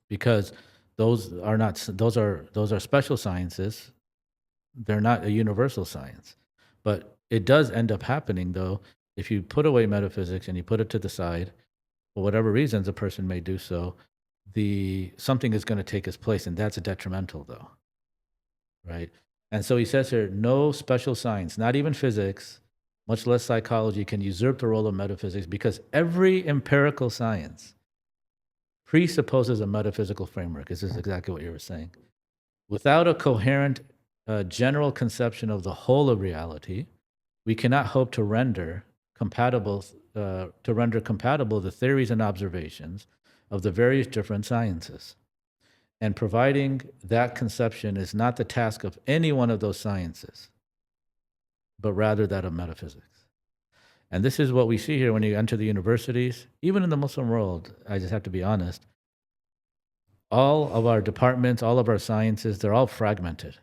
because those are special sciences. They're not a universal science. But it does end up happening, though, if you put away metaphysics and you put it to the side, for whatever reasons a person may do so, something is going to take its place, and that's detrimental, though, right? And so he says here, no special science, not even physics, much less psychology, can usurp the role of metaphysics, because every empirical science presupposes a metaphysical framework. This is exactly what you were saying. Without a coherent general conception of the whole of reality, we cannot hope to render compatible the theories and observations of the various different sciences. And providing that conception is not the task of any one of those sciences, but rather that of metaphysics. And this is what we see here when you enter the universities, even in the Muslim world. I just have to be honest. All of our departments, all of our sciences, they're all fragmented.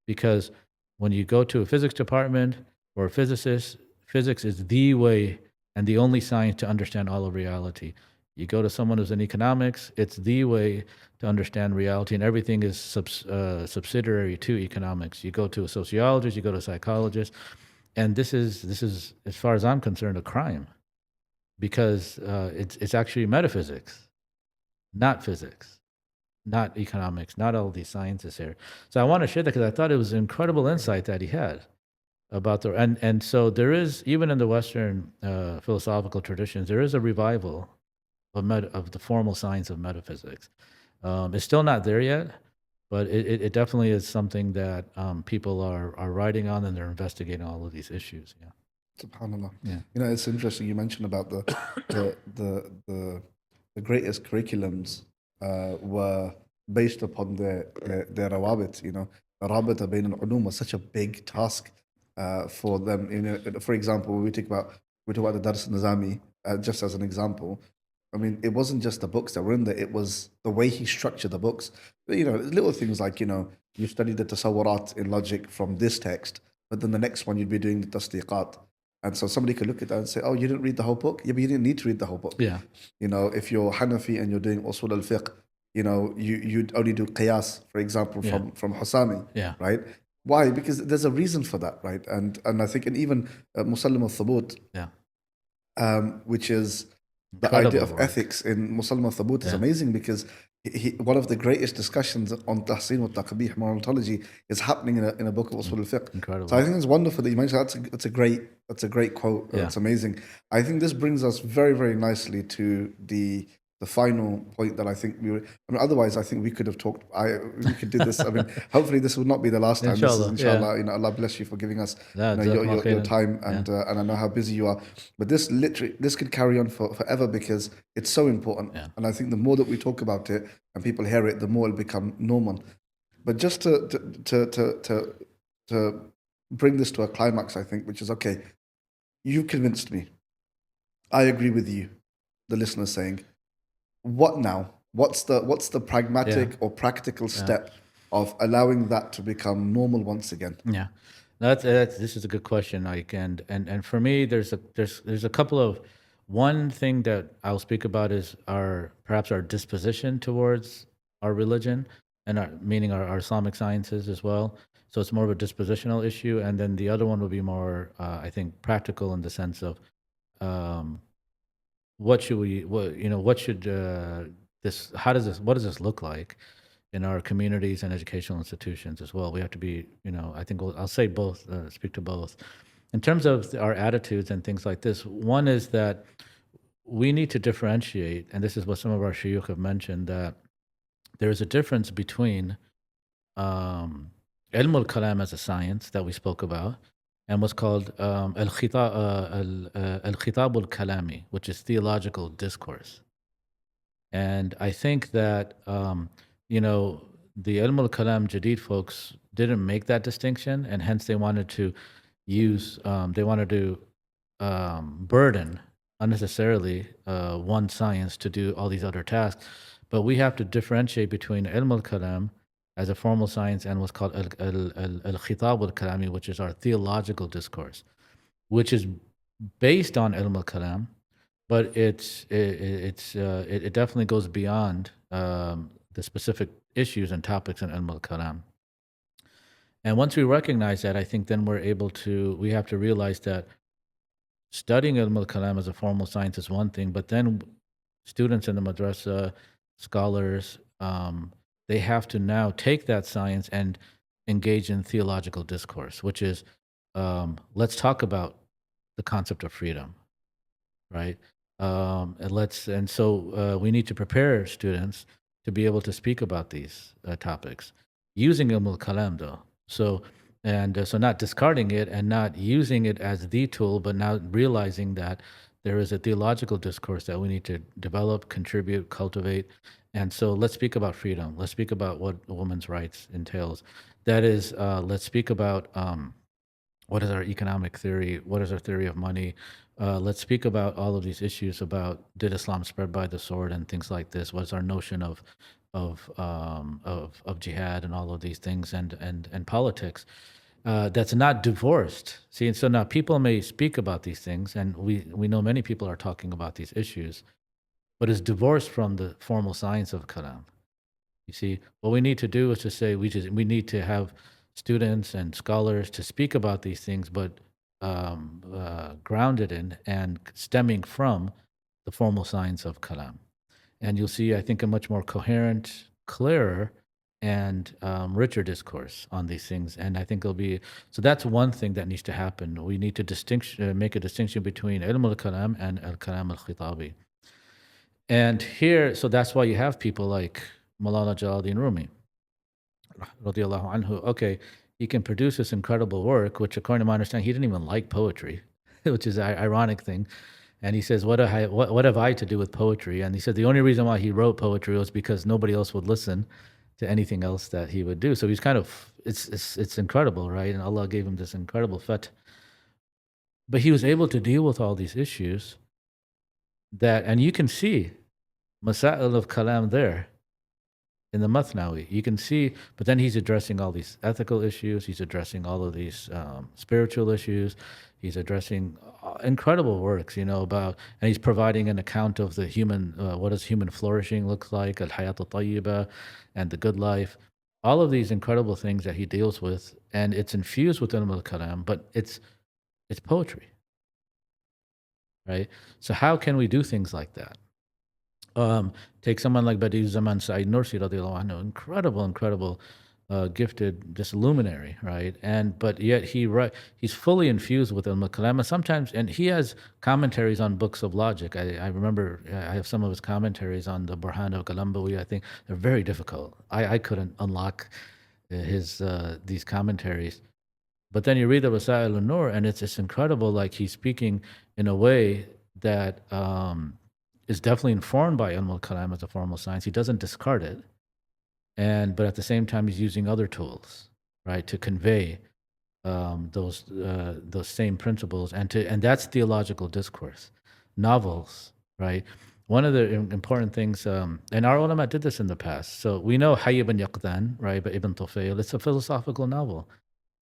Because when you go to a physics department or a physicist, physics is the way and the only science to understand all of reality. You go to someone who's in economics, it's the way to understand reality, and everything is subsidiary to economics. You go to a sociologist, you go to a psychologist, and this is, as far as I'm concerned, a crime, because it's actually metaphysics, not physics, not economics, not all these sciences here. So I want to share that because I thought it was an incredible insight that he had about and so there is, even in the Western philosophical traditions, there is a revival of the formal science of metaphysics. It's still not there yet, but it definitely is something that people are writing on, and they're investigating all of these issues. Yeah. SubhanAllah. Yeah. You know, it's interesting. You mentioned about the greatest curriculums were based upon their rawabit. You know, rabita bain al-ulum was such a big task for them. You know, for example, we talk about the Dars Nizami, just as an example. I mean, it wasn't just the books that were in there, it was the way he structured the books. You know, little things like, you know, you study the tasawwarat in logic from this text, but then the next one you'd be doing the tasdiqat. And so somebody could look at that and say, oh, you didn't read the whole book? Yeah, but you didn't need to read the whole book. Yeah. You know, if you're Hanafi and you're doing usul al-fiqh, you know, you'd only do qiyas, for example, from Husami, right? Why? Because there's a reason for that, right? And I think, and even Musallim al-Thubut, which is the idea of ethics in Musallim al-Thubut is amazing, because one of the greatest discussions on tahsin wa taqbih, moral ontology, is happening in a book of usul al-fiqh. Incredible. So I think it's wonderful that you mentioned that's a great quote. It's amazing. I think this brings us very, very nicely to the the final point that I think otherwise I think we could have talked. We could do this. I mean, hopefully this will not be the last time. This is inshallah. Allah bless you for giving us your time, and I know how busy you are. But this could carry on forever because it's so important. Yeah. And I think the more that we talk about it and people hear it, the more it'll become normal. But just to bring this to a climax, I think, which is okay. You've convinced me. I agree with you. The listener saying, what now? What's the pragmatic or practical step of allowing that to become normal once again? Yeah, this is a good question, Ike. And for me, there's a couple of, one thing that I'll speak about is perhaps our disposition towards our religion and meaning our Islamic sciences as well. So it's more of a dispositional issue, and then the other one would be more, I think, practical in the sense of what does this look like in our communities and educational institutions as well. We have to be, I think I'll say both, speak to both. In terms of our attitudes and things like this, one is that we need to differentiate, and this is what some of our shuyukh have mentioned, that there's a difference between Ilm al-Kalām as a science that we spoke about, and what's called al-Khitab al-Kalami, which is theological discourse. And I think that, the Ilm al-Kalām Jadid folks didn't make that distinction, and hence they wanted to burden unnecessarily one science to do all these other tasks. But we have to differentiate between Ilm al-Kalām as a formal science and what's called al-Khitab al-Kalami, which is our theological discourse, which is based on Ilm al-Kalām, but it definitely goes beyond the specific issues and topics in Ilm al-Kalām. And once we recognize that, I think then we have to realize that studying Ilm al-Kalām as a formal science is one thing, but then students in the madrasa, scholars, they have to now take that science and engage in theological discourse, which is, let's talk about the concept of freedom, right? And so we need to prepare students to be able to speak about these topics using Ilm al-Kalām, though. So not discarding it and not using it as the tool, but now realizing that there is a theological discourse that we need to develop, contribute, cultivate. And so let's speak about freedom. Let's speak about what a woman's rights entails. That is, let's speak about what is our economic theory? What is our theory of money? Let's speak about all of these issues about, did Islam spread by the sword and things like this? What's our notion of jihad and all of these things and politics? That's not divorced. See, and so now people may speak about these things, and we know many people are talking about these issues, but it's divorced from the formal science of Kalam. You see, what we need to do is to say we need to have students and scholars to speak about these things, but grounded in and stemming from the formal science of Kalam. And you'll see, I think, a much more coherent, clearer, and richer discourse on these things. And I think so that's one thing that needs to happen. We need to make a distinction between Ilm al-Kalām and al-Kalām al-Khitabi. And here, so that's why you have people like Maulana Jalaluddin Rumi, radiallahu anhu. Okay, he can produce this incredible work, which according to my understanding, he didn't even like poetry, which is an ironic thing. And he says, what have I to do with poetry? And he said the only reason why he wrote poetry was because nobody else would listen to anything else that he would do. So he's kind of, it's incredible, right? And Allah gave him this incredible fath. But he was able to deal with all these issues and you can see Masail of Kalam there in the Mathnawi. You can see, but then he's addressing all these ethical issues. He's addressing all of these spiritual issues. He's addressing incredible works, about, and he's providing an account of the human, what does human flourishing look like, al-hayat al-tayyiba, and the good life. All of these incredible things that he deals with, and it's infused with Ilm al-Kalām, but it's poetry, right? So how can we do things like that? Take someone like Badi'u Zaman Sa'id Nursi radiallahu anhu, incredible gifted, just luminary, right? But yet he's fully infused with al-Kalām, and sometimes, and he has commentaries on books of logic. I remember I have some of his commentaries on the Burhan of Galambawi. I think they're very difficult. I couldn't unlock his these commentaries. But then you read the Wasail al-Nur, and it's incredible. Like, he's speaking in a way that is definitely informed by Ilm al-Kalām as a formal science. He doesn't discard it, but at the same time, he's using other tools, right, to convey those same principles, and that's theological discourse. Novels, right? One of the important things, and our ulama did this in the past. So we know Hayy ibn Yaqdan, right, by Ibn Tufayl. It's a philosophical novel.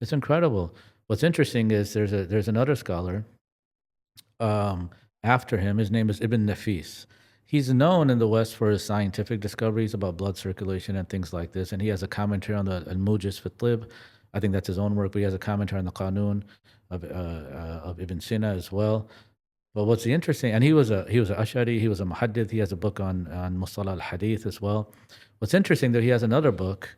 It's incredible. What's interesting is there's another scholar after him. His name is Ibn Nafis. He's known in the West for his scientific discoveries about blood circulation and things like this, and he has a commentary on the Al-Mujiz fi Tib. I think that's his own work, but he has a commentary on the Qanun of Ibn Sina as well. But what's interesting, and he was a Ash'ari, he was a Muhaddith. He has a book on Mustalah al-Hadith as well. What's interesting that he has another book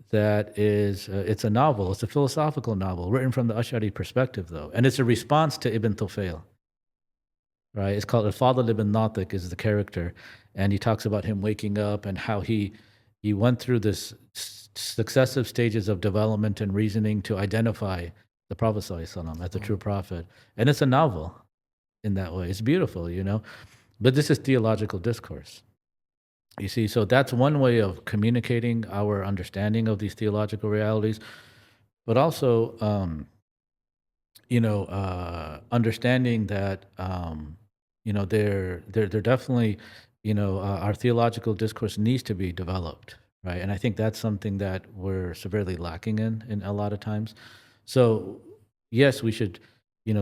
that is it's a novel. It's a philosophical novel written from the Ash'ari perspective, though, and it's a response to Ibn Tufayl. Right? It's called Al-Fadl ibn Natiq is the character, and he talks about him waking up and how he went through this successive stages of development and reasoning to identify the Prophet ﷺ as the true prophet. And it's a novel in that way. It's beautiful, you know. But this is theological discourse. You see, so that's one way of communicating our understanding of these theological realities, but also, understanding that, they're definitely, our theological discourse needs to be developed, right? And I think that's something that we're severely lacking in a lot of times. So, yes, we should,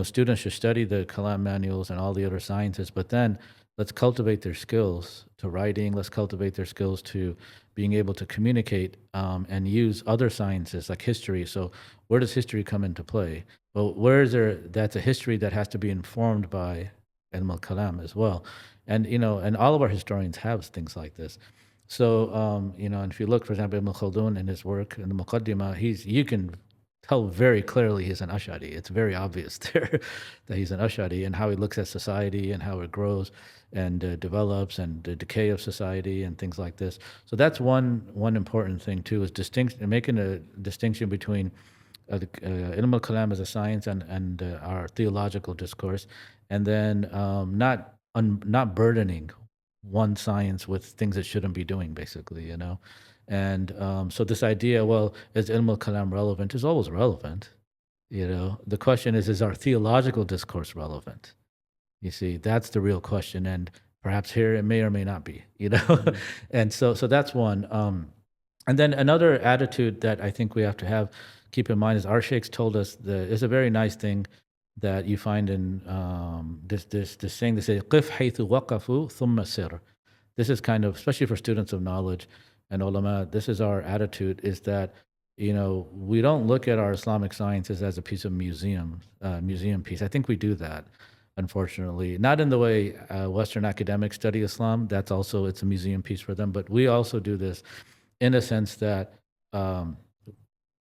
students should study the Kalam manuals and all the other sciences, but then let's cultivate their skills to writing. Let's cultivate their skills to being able to communicate and use other sciences like history. So where does history come into play? Well, that's a history that has to be informed by Ilm al-Kalām as well. And, and all of our historians have things like this. So, and if you look, for example, Ibn Khaldun in his work, in the Muqaddimah, you can tell very clearly he's an Ash'ari. It's very obvious there that he's an Ash'ari, and how he looks at society and how it grows and develops, and the decay of society and things like this. So that's one important thing too, is making a distinction between Ilm al-Kalām as a science and our theological discourse, and then not burdening one science with things it shouldn't be doing, basically, And so this idea, well, is Ilm al-Kalām relevant, is always relevant. The question is our theological discourse relevant? You see, that's the real question. And perhaps here it may or may not be, Mm-hmm. And so that's one. And then another attitude that I think we have to keep in mind is our sheikhs told us it's a very nice thing that you find in this saying. They say, "Qif haythu waqafu thumma sir." This is kind of, especially for students of knowledge and ulama, this is our attitude, is that, we don't look at our Islamic sciences as a piece of museum piece. I think we do that, unfortunately. Not in the way Western academics study Islam. It's a museum piece for them. But we also do this in a sense that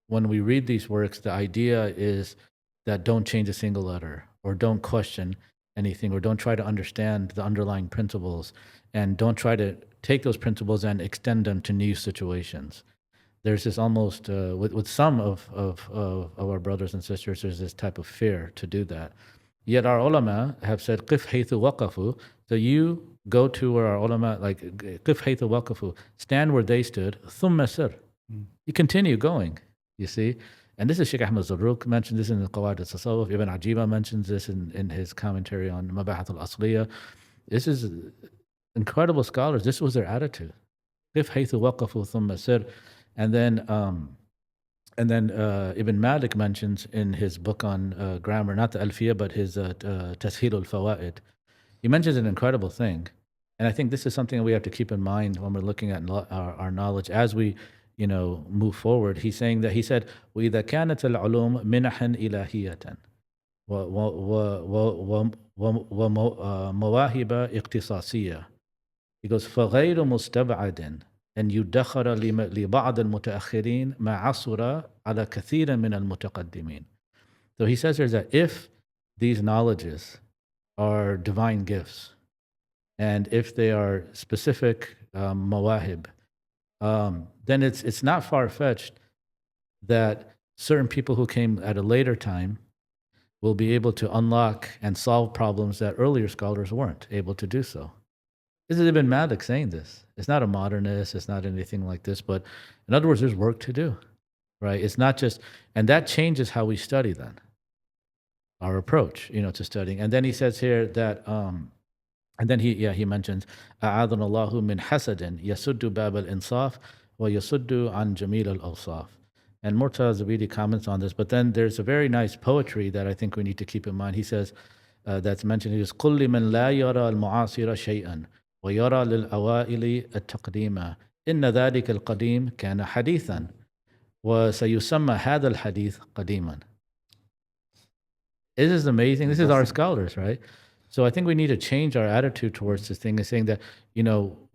when we read these works, the idea is that don't change a single letter, or don't question anything, or don't try to understand the underlying principles, and don't try to take those principles and extend them to new situations. There's this almost, with some of our brothers and sisters, there's this type of fear to do that. Yet our ulama have said, "Qif haythu waqafu." So you go to where our ulama, like, "Qif haythu waqafu," stand where they stood, thumma sir. You continue going, you see. And this is Sheikh Ahmad Zarruq mentioned this in the Qawaid al-Tasawwuf. Ibn Ajiba mentions this in his commentary on Mabahath al-Asliya. This is incredible scholars. This was their attitude. Qif haythu waqafu thumma sir. And then Ibn Malik mentions in his book on grammar, not the Alfiya, but his Tasheel al-Fawaid. He mentions an incredible thing. And I think this is something that we have to keep in mind when we're looking at our knowledge as we move forward. He said, وَإِذَا كَانَتْ الْعُلُومُ مِنَحًا إِلَهِيَّةً وَمَوَاهِبَ اخْتِصَاصِيَّة. He goes, فَغَيْرُ مُسْتَبْعَدٍ أن يدخر لبعض المتأخرين ما عصر على كثير من المتقدمين. So he says here that if these knowledges are divine gifts, and if they are specific mawahib, then it's not far-fetched that certain people who came at a later time will be able to unlock and solve problems that earlier scholars weren't able to do so. This is Ibn Malik saying this. It's not a modernist, it's not anything like this, but in other words, there's work to do, right? It's not just, and that changes how we study then, our approach, to studying. And then he says here that, and then he mentions, أَعَاذَنَ اللَّهُ مِنْ حَسَدٍ يَسُدُّ بَابَ الْإِنصَافِ وَيَسُدُّ عَنْ جَمِيلَ الْأَوْصَافِ. And Murtaza Zabidi comments on this, but then there's a very nice poetry that I think we need to keep in mind. He says, that's mentioned, he says, قُلْ لِمَنْ لَا يَرَى الْمُعَاصِرَ شَيْئًا وَيَرَى لِلْأَوَائِلِ التَّقْدِيمَ إِنَّ ذَلِكَ الْقَدِيمَ كَانَ حَدِيثًا وَسَيُسَمَّى هَذَا الْحَدِيث قَدِيمًا. This is amazing. This is our scholars, right? So I think we need to change our attitude towards this thing, and saying that,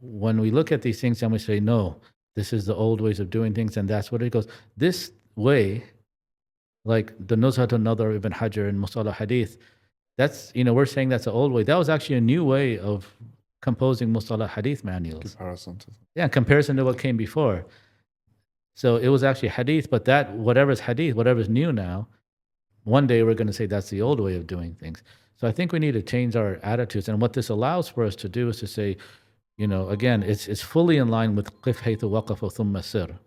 when we look at these things and we say, no, this is the old ways of doing things, and that's what it goes. This way, like the Nuzhatun Nadar Ibn Hajar and Mustalah Hadith, that's, we're saying that's the old way. That was actually a new way of composing Mustalah Hadith manuals. In comparison to what came before. So it was actually Hadith, but that, whatever's Hadith, whatever's new now, one day we're going to say that's the old way of doing things. So I think we need to change our attitudes. And what this allows for us to do is to say, again, it's fully in line with قِفْ حَيْثُ وَقَفَ ثُمَّ سِرْ,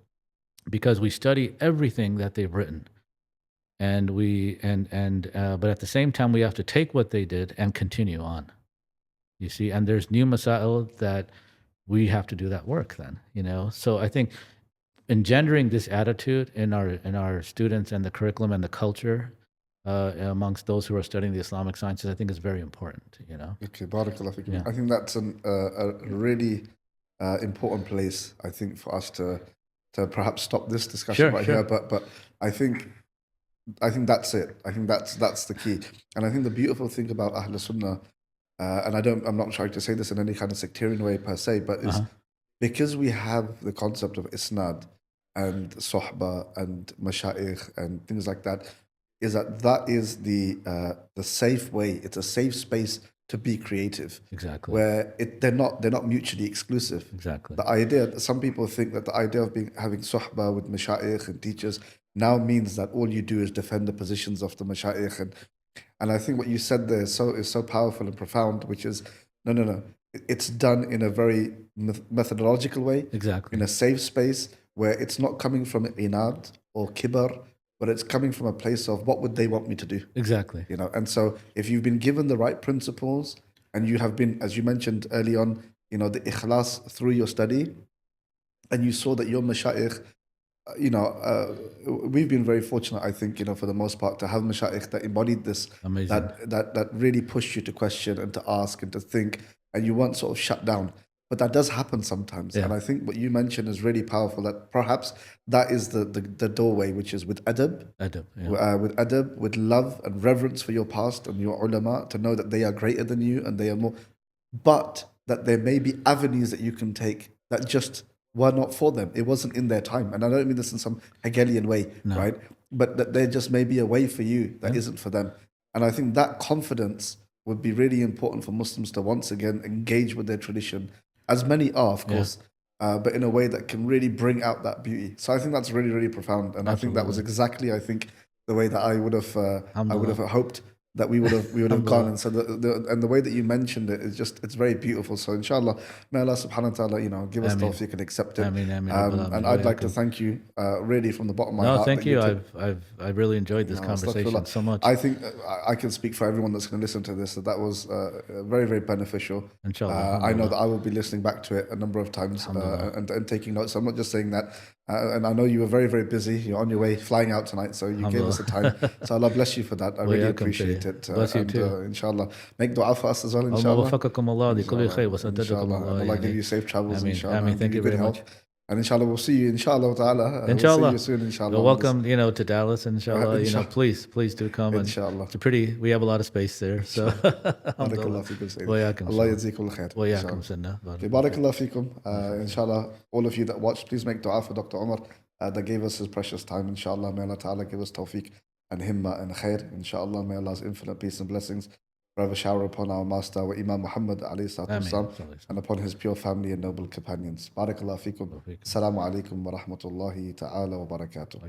because we study everything that they've written. And but at the same time, we have to take what they did and continue on. You see, and there's new masail that we have to do that work then, So I think engendering this attitude in our students and the curriculum and the culture amongst those who are studying the Islamic sciences, I think is very important, Okay, barakallah fikum. Yeah. I think that's a really important place, I think, for us to perhaps stop this discussion here. But I think that's it. I think that's the key. And I think the beautiful thing about Ahl Sunnah, and I'm not trying to say this in any kind of sectarian way per se, but is because we have the concept of isnad and sohbah and mashayikh and things like that, is that is the safe way. It's a safe space to be creative. Exactly. Where they're not mutually exclusive. Exactly. The idea, some people think that the idea of having sohbah with mashayikh and teachers now means that all you do is defend the positions of the mashayikh, and I think what you said there is so powerful and profound, which is no. It's done in a very methodological way. Exactly. In a safe space where it's not coming from inad or kibar, but it's coming from a place of what would they want me to do? Exactly. And so if you've been given the right principles and you have been, as you mentioned early on, the ikhlas through your study, and you saw that your mashayikh, we've been very fortunate, I think, for the most part, to have mashayikh that embodied this. Amazing. That really pushed you to question and to ask and to think, and you weren't sort of shut down. But that does happen sometimes. Yeah. And I think what you mentioned is really powerful, that perhaps that is the doorway, which is with adab. With adab, with love and reverence for your past and your ulama, to know that they are greater than you and they are more, but that there may be avenues that you can take that just were not for them. It wasn't in their time. And I don't mean this in some Hegelian way, right? But that there just may be a way for you that isn't for them. And I think that confidence would be really important for Muslims to once again engage with their tradition, as many are, of course, but in a way that can really bring out that beauty. So I think that's really, really profound. And Absolutely. I think that was exactly, the way that I would have hoped that we would have gone. And so the way that you mentioned it is it's very beautiful. So inshallah, may Allah subhanahu wa ta'ala, give us tawfiq and accept it. And I'd like to thank you really from the bottom of my heart. No, thank you. I've really enjoyed this conversation so much. I think I can speak for everyone that's going to listen to this, that was very, very beneficial. Inshallah. I know that I will be listening back to it a number of times and taking notes. I'm not just saying that. And I know you were very, very busy. You're on your way flying out tonight, so you gave us the time. So Allah bless you for that. I really appreciate it. Bless you too. Inshallah. Make dua for us as well, inshallah. Allah give you safe travels, inshallah. Thank you very much. And inshallah, we'll see you, inshallah ta'ala. Inshallah. We'll see you soon, inshallah. You're welcome, to Dallas, inshallah. Inshallah. Please do come. And Inshallah. it's we have a lot of space there. So, Barakallah fikum, Sayyidi. وإياكم Allah yazikum al-khair. وإياكم سنة. Okay, Barakallah fikum. Inshallah, all of you that watched, please make dua for Dr. Omar that gave us his precious time. Inshallah, may Allah ta'ala give us tawfiq and himma and khair. Inshallah, may Allah's infinite peace and blessings forever shower upon our master, Imam Muhammad alayhi salatu wasalam, and upon his pure family and noble companions. Barakallah fikum. Assalamu alaikum wa rahmatullahi ta'ala wa barakatuh.